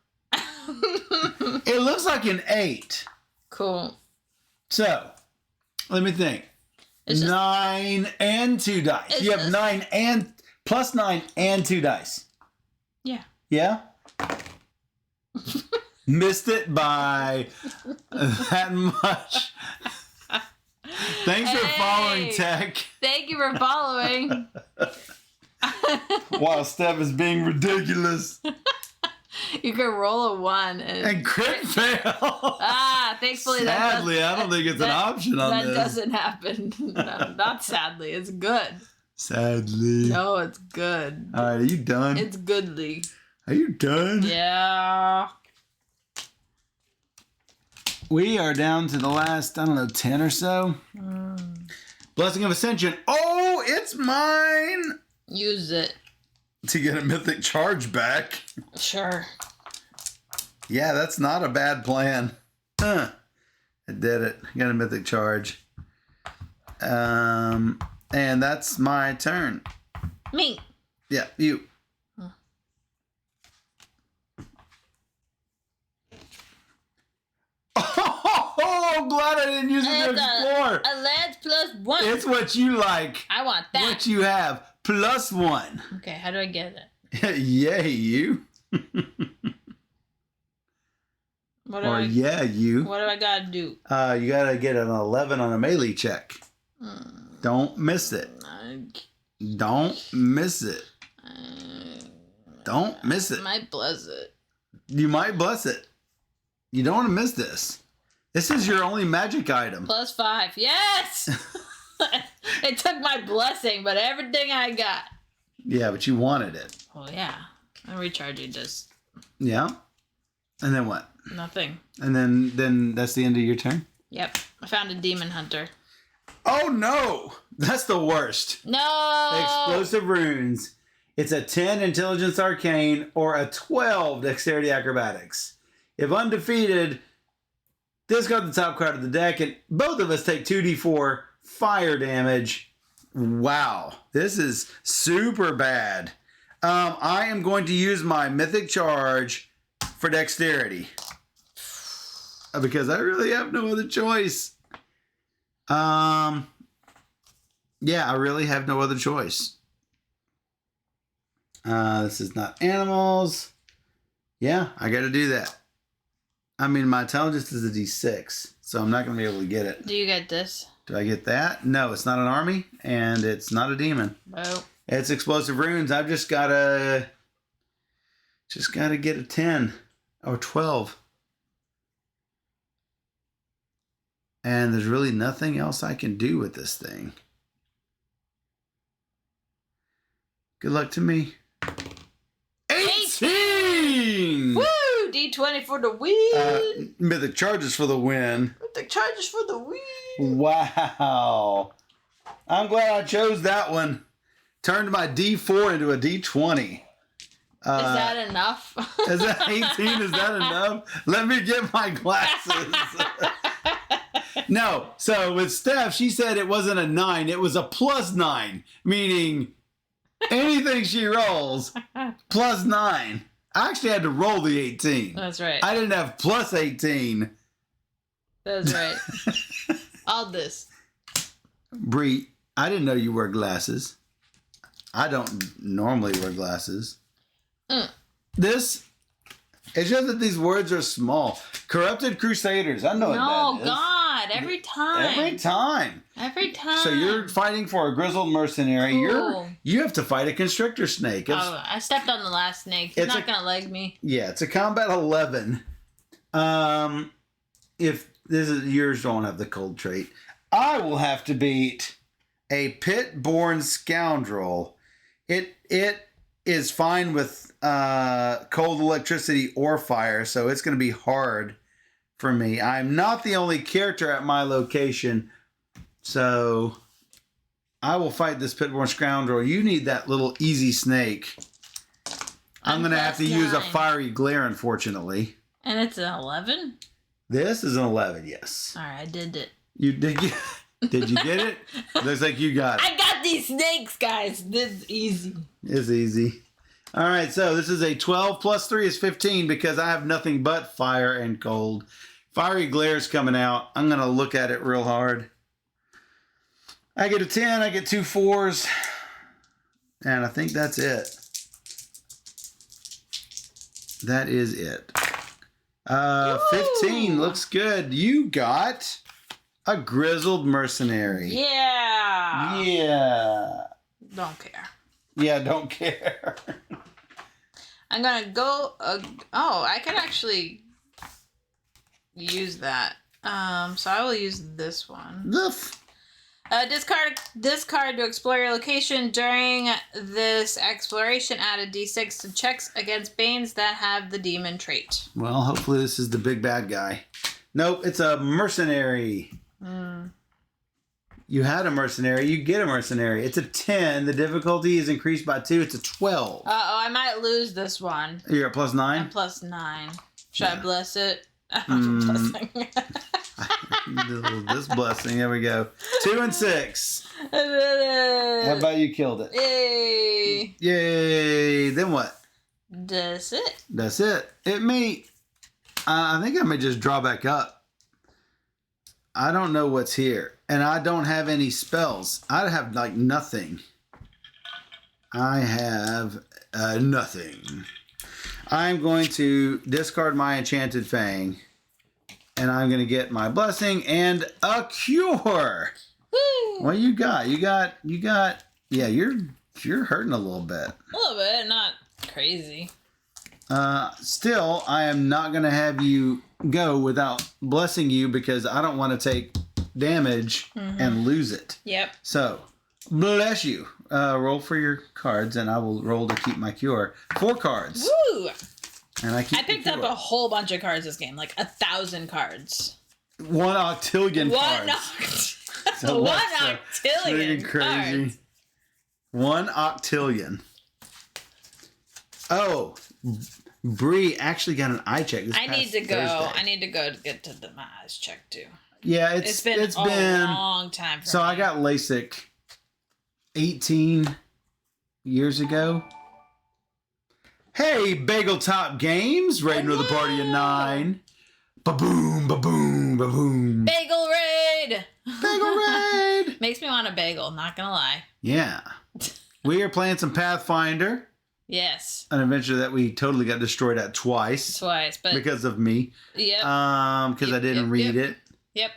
It looks like an 8. Cool. So, let me think. 9 and 2 dice. You have 9 and plus 9 and 2 dice. Yeah. Yeah? Missed it by that much. Thanks for following, Tech. Thank you for following. While Steph is being ridiculous. You could roll a 1 and crit fail. thankfully Sadly, I don't think it's an option on that this. That doesn't happen. No, not sadly. It's good. Sadly. No, it's good. All right, are you done? It's goodly. Are you done? Yeah. We are down to the last, 10 or so. Blessing of Ascension. Oh, it's mine! Use it. To get a mythic charge back. Sure. Yeah, that's not a bad plan. I did it. Got a mythic charge. And that's my turn. Me. Yeah, you. Oh, I'm glad I didn't use it to explore. A lance +1. It's what you like. I want that. What you have. +1. Okay, how do I get it? Yay, you. Yeah, you. What do I gotta do? You gotta get an 11 on a melee check. Don't miss it. Don't miss it. Don't miss it. Might bless it. You might bless it. You don't want to miss this. This is your only magic item. +5. Yes! It took my blessing, but everything I got. Yeah, but you wanted it. Oh, yeah. I'm recharging this. Yeah. And then what? Nothing. And then that's the end of your turn? Yep. I found a demon hunter. Oh, no! That's the worst. No! Explosive runes. It's a 10 intelligence arcane or a 12 dexterity acrobatics. If undefeated, discard the top card of the deck, and both of us take 2d4 fire damage. Wow, this is super bad. I am going to use my mythic charge for dexterity because I really have no other choice. Yeah, I really have no other choice. This is not animals. Yeah, I got to do that. I mean, my intelligence is a d6, so I'm not going to be able to get it. Do you get this? Do I get that? No, it's not an army, and it's not a demon. Oh. It's explosive runes. I've just gotta get a 10 or 12. And there's really nothing else I can do with this thing. Good luck to me. 18! Woo! D20 for the win! Mythic charges for the win. Mythic charges for the win! Wow. I'm glad I chose that one. Turned my D4 into a D20. Is that enough? Is that 18? Is that enough? Let me get my glasses. No. So with Steph, she said it wasn't a 9. It was a +9. Meaning anything she rolls, +9. I actually had to roll the 18. That's right. I didn't have +18. That's right. All this. Bree, I didn't know you wear glasses. I don't normally wear glasses. This, it's just that these words are small. Corrupted Crusaders. I know what that is. No, God, every time. Every time. Every time. So you're fighting for a grizzled mercenary. Cool. You have to fight a constrictor snake. Oh, I stepped on the last snake. He's not gonna leg me. Yeah, it's a combat 11. If this is yours, don't have the cold trait. I will have to beat a pit-born scoundrel. It is fine with cold electricity or fire, so it's going to be hard for me. I'm not the only character at my location, so I will fight this pit-born scoundrel. You need that little easy snake. I'm going to have to use a fiery glare, unfortunately. And it's an 11? This is an 11, yes. All right, I did it. You did. Did you get it? Looks like you got it. I got these snakes, guys. This is easy. It's easy. All right, so this is a 12 plus 3 is 15 because I have nothing but fire and cold. Fiery glare's coming out. I'm going to look at it real hard. I get a 10. I get 2 4s. And I think that's it. That is it. 15 looks good. You got a grizzled mercenary. Yeah. Yeah. Don't care. Yeah, don't care. I'm gonna go. Oh, I can actually use that. So I will use this one. Woof. Discard this card to explore your location. During this exploration, add a d6 to checks against Banes that have the demon trait. Well, hopefully this is the big bad guy. Nope, it's a mercenary. You had a mercenary, you get a mercenary. It's a 10. The difficulty is increased by 2. It's a 12. I might lose this one. You're at +9? I'm +9. Should I bless it? This blessing. There we go. 2 and 6. I did it. How about you killed it? Yay. Yay. Then what? That's it. That's it. It may... I think I may just draw back up. I don't know what's here. And I don't have any spells. I have, like, nothing. I have nothing. I'm going to discard my Enchanted Fang. And I'm going to get my blessing and a cure. Woo. What you got? You got. Yeah, you're hurting a little bit. A little bit, not crazy. Still, I am not going to have you go without blessing you because I don't want to take damage and lose it. Yep. So, bless you. Roll for your cards, and I will roll to keep my cure. 4 cards. Woo! And I picked up a whole bunch of cards this game, like 1,000 cards. 1 octillion cards. So One that's octillion crazy. cards. 1 octillion. Oh, Bree actually got an eye check. I need to go. Thursday. I need to go to get to my eyes checked too. Yeah, It's been a long time. So I got LASIK 18 years ago. Hey, Bagel Top Games, raiding with a party of 9. Ba-boom, ba-boom, ba-boom. Bagel raid! Bagel raid! Makes me want a bagel, not gonna lie. Yeah. We are playing some Pathfinder. Yes. An adventure that we totally got destroyed at twice. But... Because of me. Yep. Because I didn't read it. Yep.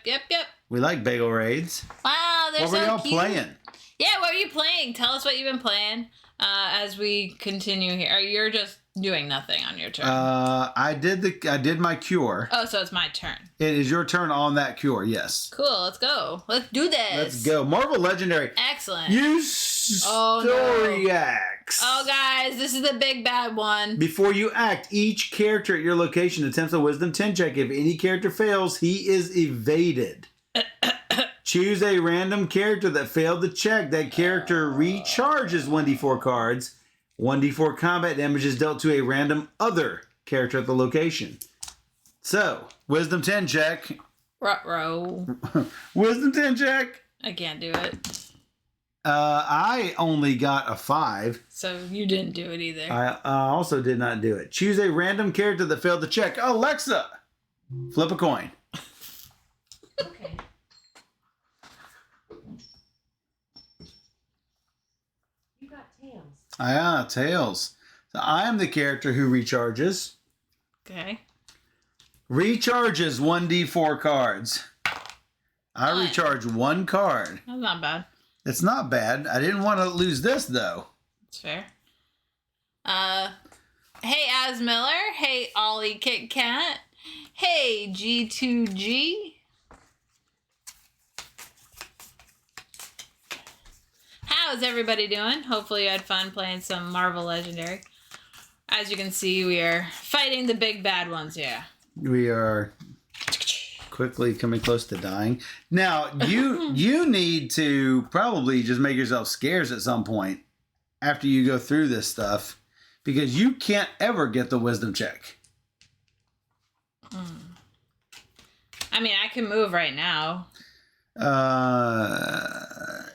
We like bagel raids. Wow, they're so cute. What were y'all playing? Yeah, what are you playing? Tell us what you've been playing as we continue here. Or you're just doing nothing on your turn. I did my cure. Oh, so it's my turn. It is your turn on that cure, yes. Cool, let's go. Let's do this. Let's go. Marvel Legendary. Excellent. Use Oh, Story no. Axe. Oh, guys, this is the big bad one. Before you act, each character at your location attempts a Wisdom 10 check. If any character fails, he is evaded. Choose a random character that failed the check. That character recharges 1d4 cards. 1d4 combat damage is dealt to a random other character at the location. So, Wisdom 10 check. Ruh-roh. Wisdom 10 check. I can't do it. I only got a 5. So you didn't do it either. I also did not do it. Choose a random character that failed the check. Alexa! Flip a coin. Okay. You got tails. Tails. So I am the character who recharges. Okay. Recharges 1d4 cards. I Fine. recharge 1 card. That's not bad. It's not bad. I didn't want to lose this, though. That's fair. Hey, Az Miller. Hey, Ollie Kit Kat. Hey, G2G. How's everybody doing? Hopefully you had fun playing some Marvel Legendary. As you can see, we are fighting the big bad ones here. We are quickly coming close to dying. Now, you need to probably just make yourself scarce at some point after you go through this stuff, because you can't ever get the wisdom check. I mean, I can move right now.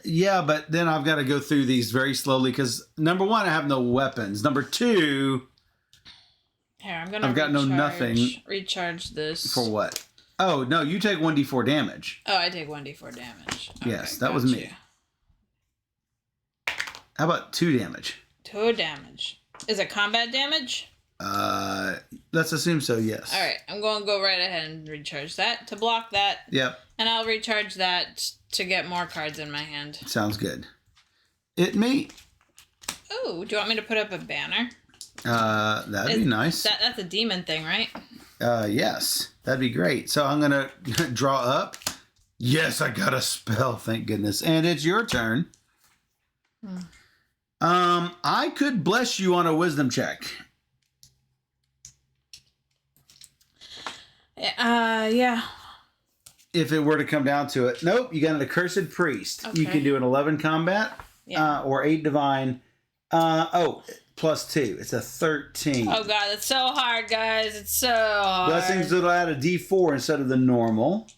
Yeah, but then I've got to go through these very slowly because, number 1, I have no weapons. Number 2, Here, I'm gonna. I've got no nothing. Recharge this. For what? Oh, no, you take 1d4 damage. Oh, I take 1d4 damage. Okay, Yes, that was me. How about 2 damage? 2 damage. Is it combat damage? Let's assume so, yes. All right, I'm going to go right ahead and recharge that to block that. Yep. And I'll recharge that to get more cards in my hand. Sounds good. Me. Oh, do you want me to put up a banner? That'd be nice. That's a demon thing, right? Yes, that'd be great. So I'm going to draw up. Yes, I got a spell, thank goodness. And it's your turn. I could bless you on a wisdom check. Yeah. If it were to come down to it. Nope, you got an accursed priest. Okay. You can do an 11 combat or 8 divine. Plus 2. It's a 13. Oh god, it's so hard, guys. It's so hard. Blessings will add a d4 instead of the normal.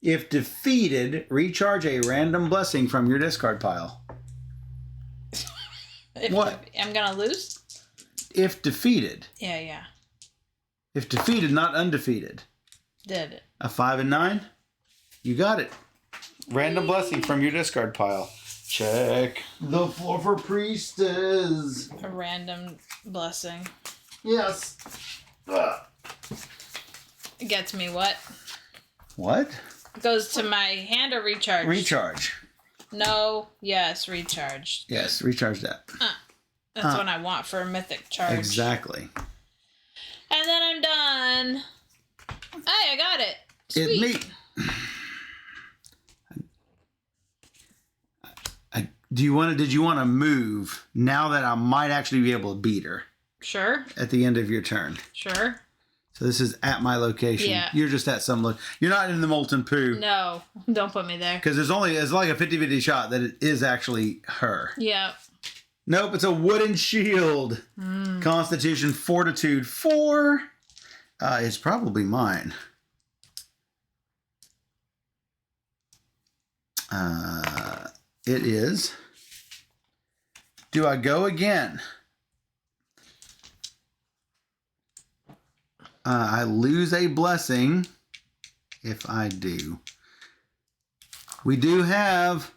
If defeated, recharge a random blessing from your discard pile. What? I'm gonna lose? If defeated. Yeah. If defeated, not undefeated. Did it. A 5 and 9? You got it. Random blessing from your discard pile. Check the floor for priestess. A random blessing. Yes. It gets me what? What? It goes to my hand or recharge? Recharge. No. Yes, recharge. Yes, recharge that. That's what I want for a mythic charge. Exactly. And then I'm done. Hey, I got it. Sweet. It's me. Did you want to move now that I might actually be able to beat her? Sure. At the end of your turn. Sure. So this is at my location. Yeah. You're just at some You're not in the molten poo. No, don't put me there. Because it's like a 50-50 shot that it is actually her. Yeah. Nope, it's a wooden shield. Constitution Fortitude 4. It's probably mine. It is. Do I go again? I lose a blessing if I do. We do have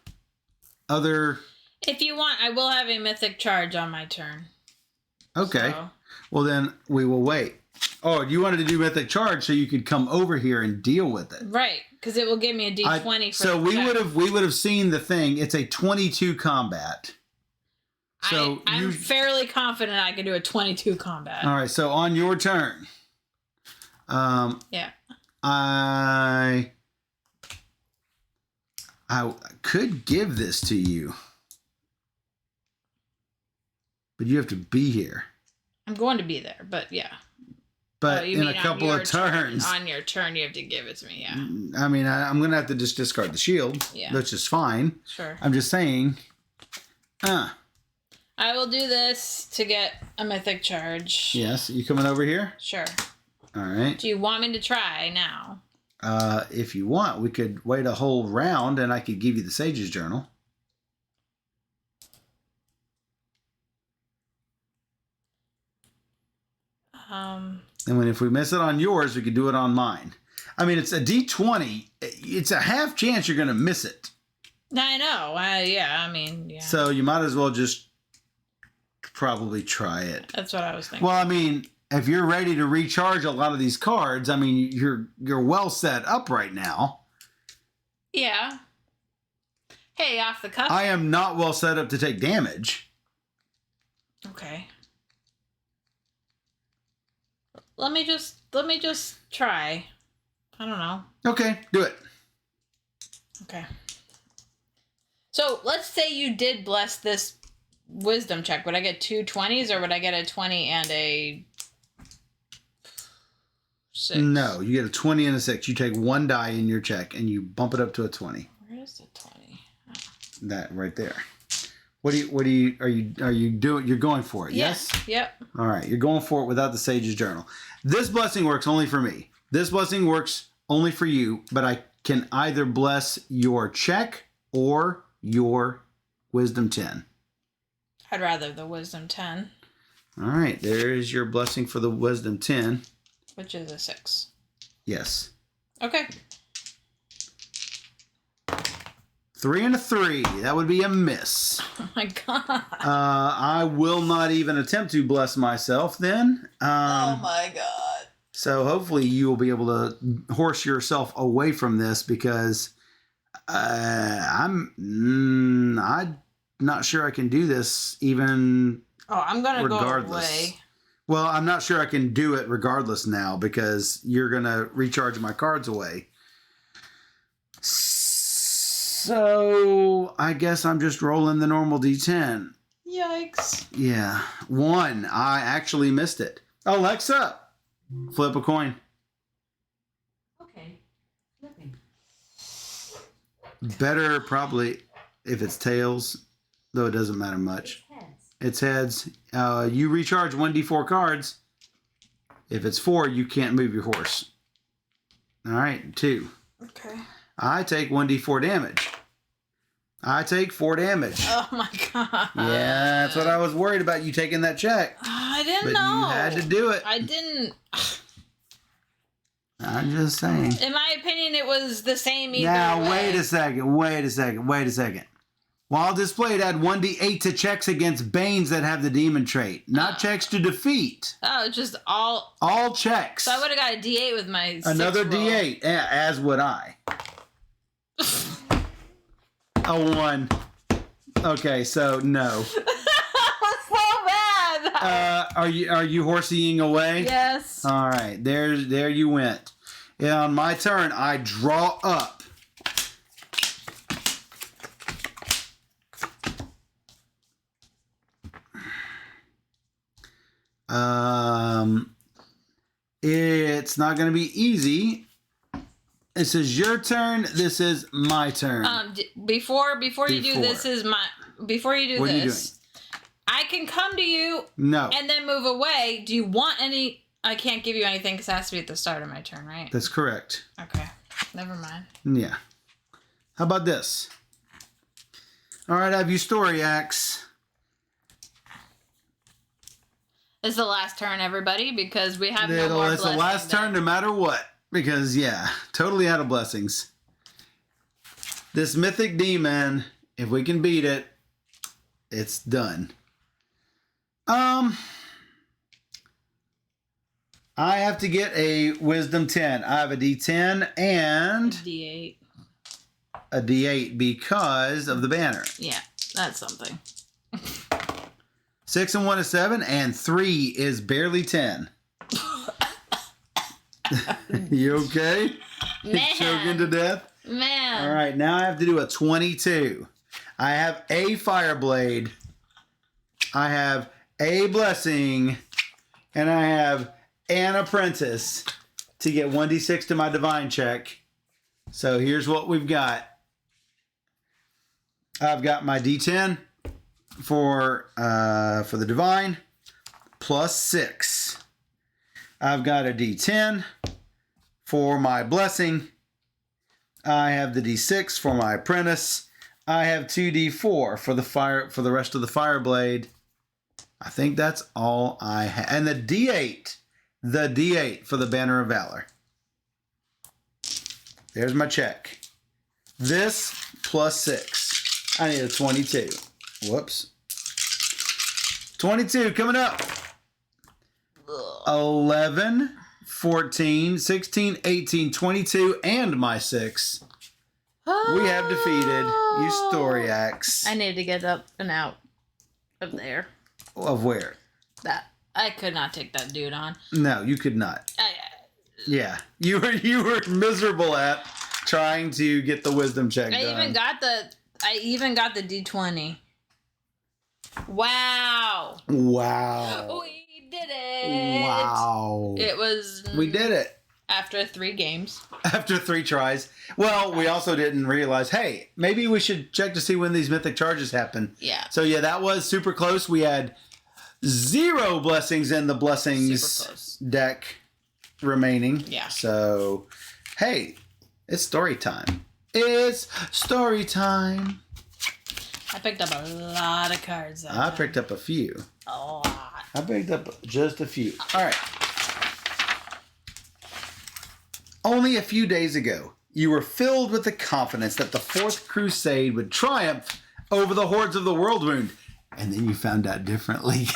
other... If you want, I will have a mythic charge on my turn. Okay. So. Well, then we will wait. Oh, you wanted to do mythic charge so you could come over here and deal with it. Right, because it will give me a d20 for so the we would have seen the thing. It's a 22 combat. So I'm fairly confident I can do a 22 combat. All right, so on your turn. Yeah. I could give this to you. But you have to be here. I'm going to be there, but yeah. But in a couple of turns. On your turn, you have to give it to me, yeah. I mean, I'm going to have to just discard the shield, which is fine. Sure. I'm just saying. I will do this to get a mythic charge. Yes. You coming over here? Sure. All right. Do you want me to try now? If you want, we could wait a whole round and I could give you the Sage's Journal. And if we miss it on yours, we could do it on mine. I mean, it's a D20. It's a half chance you're going to miss it. I know. Yeah, I mean, yeah. So you might as well just probably try it. That's what I was thinking. Well, I mean, if you're ready to recharge a lot of these cards, I mean, you're well set up right now. Yeah. Hey, off the cuff. I am not well set up to take damage. Okay. Let me just try. I don't know. Okay, do it. Okay. So let's say you did bless this wisdom check. Would I get 2 20s or would I get a 20 and a 6? No, you get a 20 and a 6. You take one die in your check and you bump it up to a 20. Where is the 20? Oh. That right there. Are you doing? You're going for it? Yes. Yep. All right, you're going for it without the Sage's Journal. This blessing works only for me. This blessing works only for you, but I can either bless your check or your Wisdom 10. I'd rather the Wisdom 10. All right, there's your blessing for the Wisdom 10. Which is a 6. Yes. Okay. 3 and a 3. That would be a miss. Oh my god. I will not even attempt to bless myself then. Oh my god. So hopefully you will be able to horse yourself away from this because I'm not sure I can do this even Oh, I'm going to go regardless. away. Well, I'm not sure I can do it regardless now because you're going to recharge my cards away. So I guess I'm just rolling the normal D10. Yikes. Yeah. 1. I actually missed it. Alexa, flip a coin. Okay. Flipping. Better probably if it's tails, though it doesn't matter much. It's heads. It's heads. You recharge 1d4 cards. If it's 4, you can't move your horse. All right, 2. Okay. I take 1d4 damage. I take 4 damage. Oh my god. Yeah, that's what I was worried about, you taking that check. I didn't But know. you had to do it. I didn't. I'm just saying. In my opinion, it was the same either Now, way. wait a second. While displayed, add 1d8 to checks against Banes that have the demon trait. Not checks to defeat. Oh, it's just all. All checks. So I would have got a D8 with my Another 6 roll. D8, as would I. A 1. Okay, so no. That's so bad. Are you horseying away? Yes. All right, there you went. And on my turn, I draw up. It's not going to be easy. This is your turn. This is my turn. Before you do this is my before you do What this. are you doing? I can come to you No, and then move away. Do you want any? I can't give you anything because it has to be at the start of my turn, right? that's correct. Okay. Never mind. Yeah. How about this? All right, I have you story axe. It's the last turn, everybody, because we have no more It's the last turn no matter what. Because, yeah, totally out of blessings. This mythic demon, if we can beat it, it's done. I have to get a wisdom 10. I have a D10 and D8. a D8 because of the banner. Yeah, that's something. 6 and 1 is 7, and 3 is barely 10. You okay? You Man. choking to death? Man. All right, now I have to do a 22. I have a Fireblade. I have a Blessing. And I have an Apprentice to get 1d6 to my Divine check. So here's what we've got. I've got my D10 for the Divine plus 6. I've got a D10 for my Blessing. I have the D6 for my Apprentice. I have 2D4 for the rest of the Fireblade. I think that's all I have. And the D8 for the Banner of Valor. There's my check. This plus 6. I need a 22. Whoops. 22 coming up. 11, 14, 16, 18, 22, and my 6. We have defeated you story axe. I need to get up and out of there. Of where? That I could not take that dude on. No, you could not. Yeah, you were miserable at trying to get the wisdom check done. I even got the D20. Wow. Wow. We did it. Wow. It was. We did it. After 3 games. After 3 tries. Well, we also didn't realize, hey, maybe we should check to see when these mythic charges happen. Yeah. So, yeah, that was super close. We had 0 blessings in the blessings deck remaining. Yeah. So, hey, it's story time. It's story time. I picked up a lot of cards. I picked up a few. A lot. I picked up just a few. All right. Only a few days ago, you were filled with the confidence that the Fourth Crusade would triumph over the hordes of the World Wound. And then you found out differently.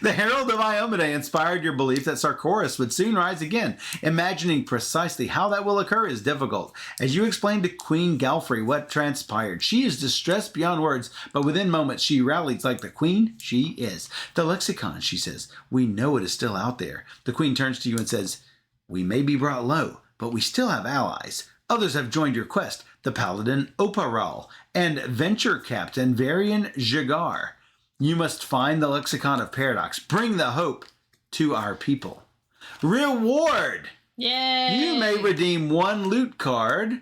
The Herald of Iomade inspired your belief that Sarkoris would soon rise again. Imagining precisely how that will occur is difficult. As you explained to Queen Galfrey what transpired, she is distressed beyond words, but within moments she rallies like the queen she is. The lexicon, she says, we know it is still out there. The queen turns to you and says, we may be brought low, but we still have allies. Others have joined your quest, the paladin Oparal and venture captain Varian Jagar. You must find the lexicon of paradox. Bring the hope to our people. Reward! Yay! You may redeem one loot card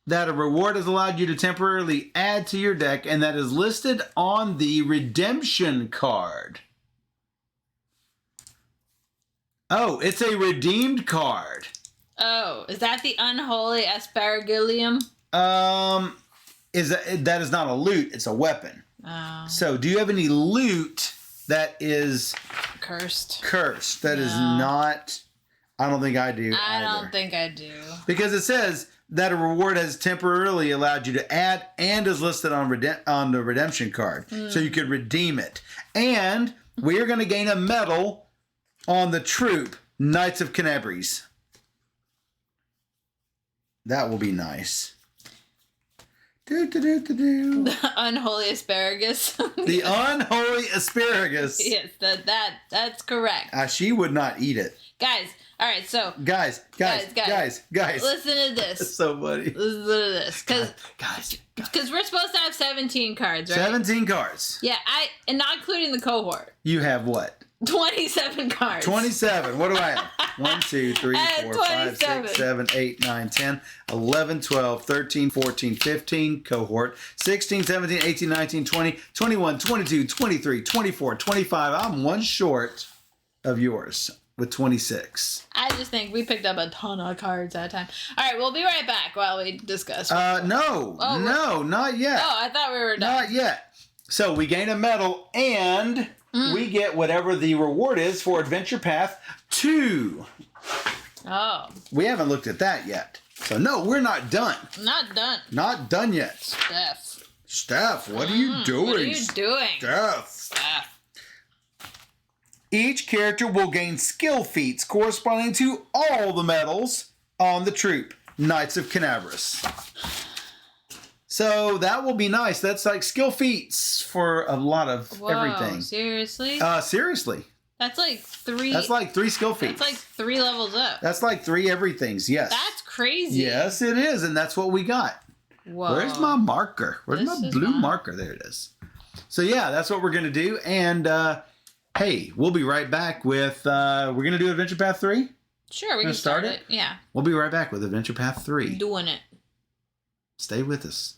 that a reward has allowed you to temporarily add to your deck and that is listed on the redemption card. Oh, it's a redeemed card. Oh, is that the unholy aspergillium? That is not a loot, it's a weapon. Oh. So, do you have any loot that is Cursed? That is not. I don't think I do. I either. don't think I do. Because it says that a reward has temporarily allowed you to add and is listed on the redemption card, so you could redeem it. And we are going to gain a medal on the troop Knights of Canabres. That will be nice. The unholy asparagus. The unholy asparagus. Yes, that's correct. She would not eat it. Guys, all right, so Guys. listen to this. It's so funny. Listen to this, Guys. because we're supposed to have 17 cards, right? 17 cards. Yeah, and not including the cohort. You have what? 27 cards. 27. What do I have? 1, 2, 3, I had 4, 5, 27. 6, 7, 8, 9, 10, 11, 12, 13, 14, 15, cohort, 16, 17, 18, 19, 20, 21, 22, 23, 24, 25. I'm one short of yours with 26. I just think we picked up a ton of cards that time. All right, we'll be right back while we discuss. No, not yet. Oh, I thought we were done. Not yet. So we gain a medal and we get whatever the reward is for Adventure Path 2. Oh. We haven't looked at that yet. So no, we're not done. Not done. Not done yet. Steph, what are you doing? What are you doing? Steph. Each character will gain skill feats corresponding to all the medals on the troop Knights of Canabres. So that will be nice. That's like skill feats for a lot of everything. Seriously? Seriously. That's like 3. That's like 3 skill feats. That's like 3 levels up. That's like 3 everythings. Yes. That's crazy. Yes, it is, and that's what we got. Whoa. Where's my marker? Where's This my is blue mine. marker? There it is. So yeah, that's what we're gonna do. And hey, we'll be right back with we're gonna do Adventure Path 3. Sure, we can start it. Yeah. We'll be right back with Adventure Path 3. Doing it. Stay with us.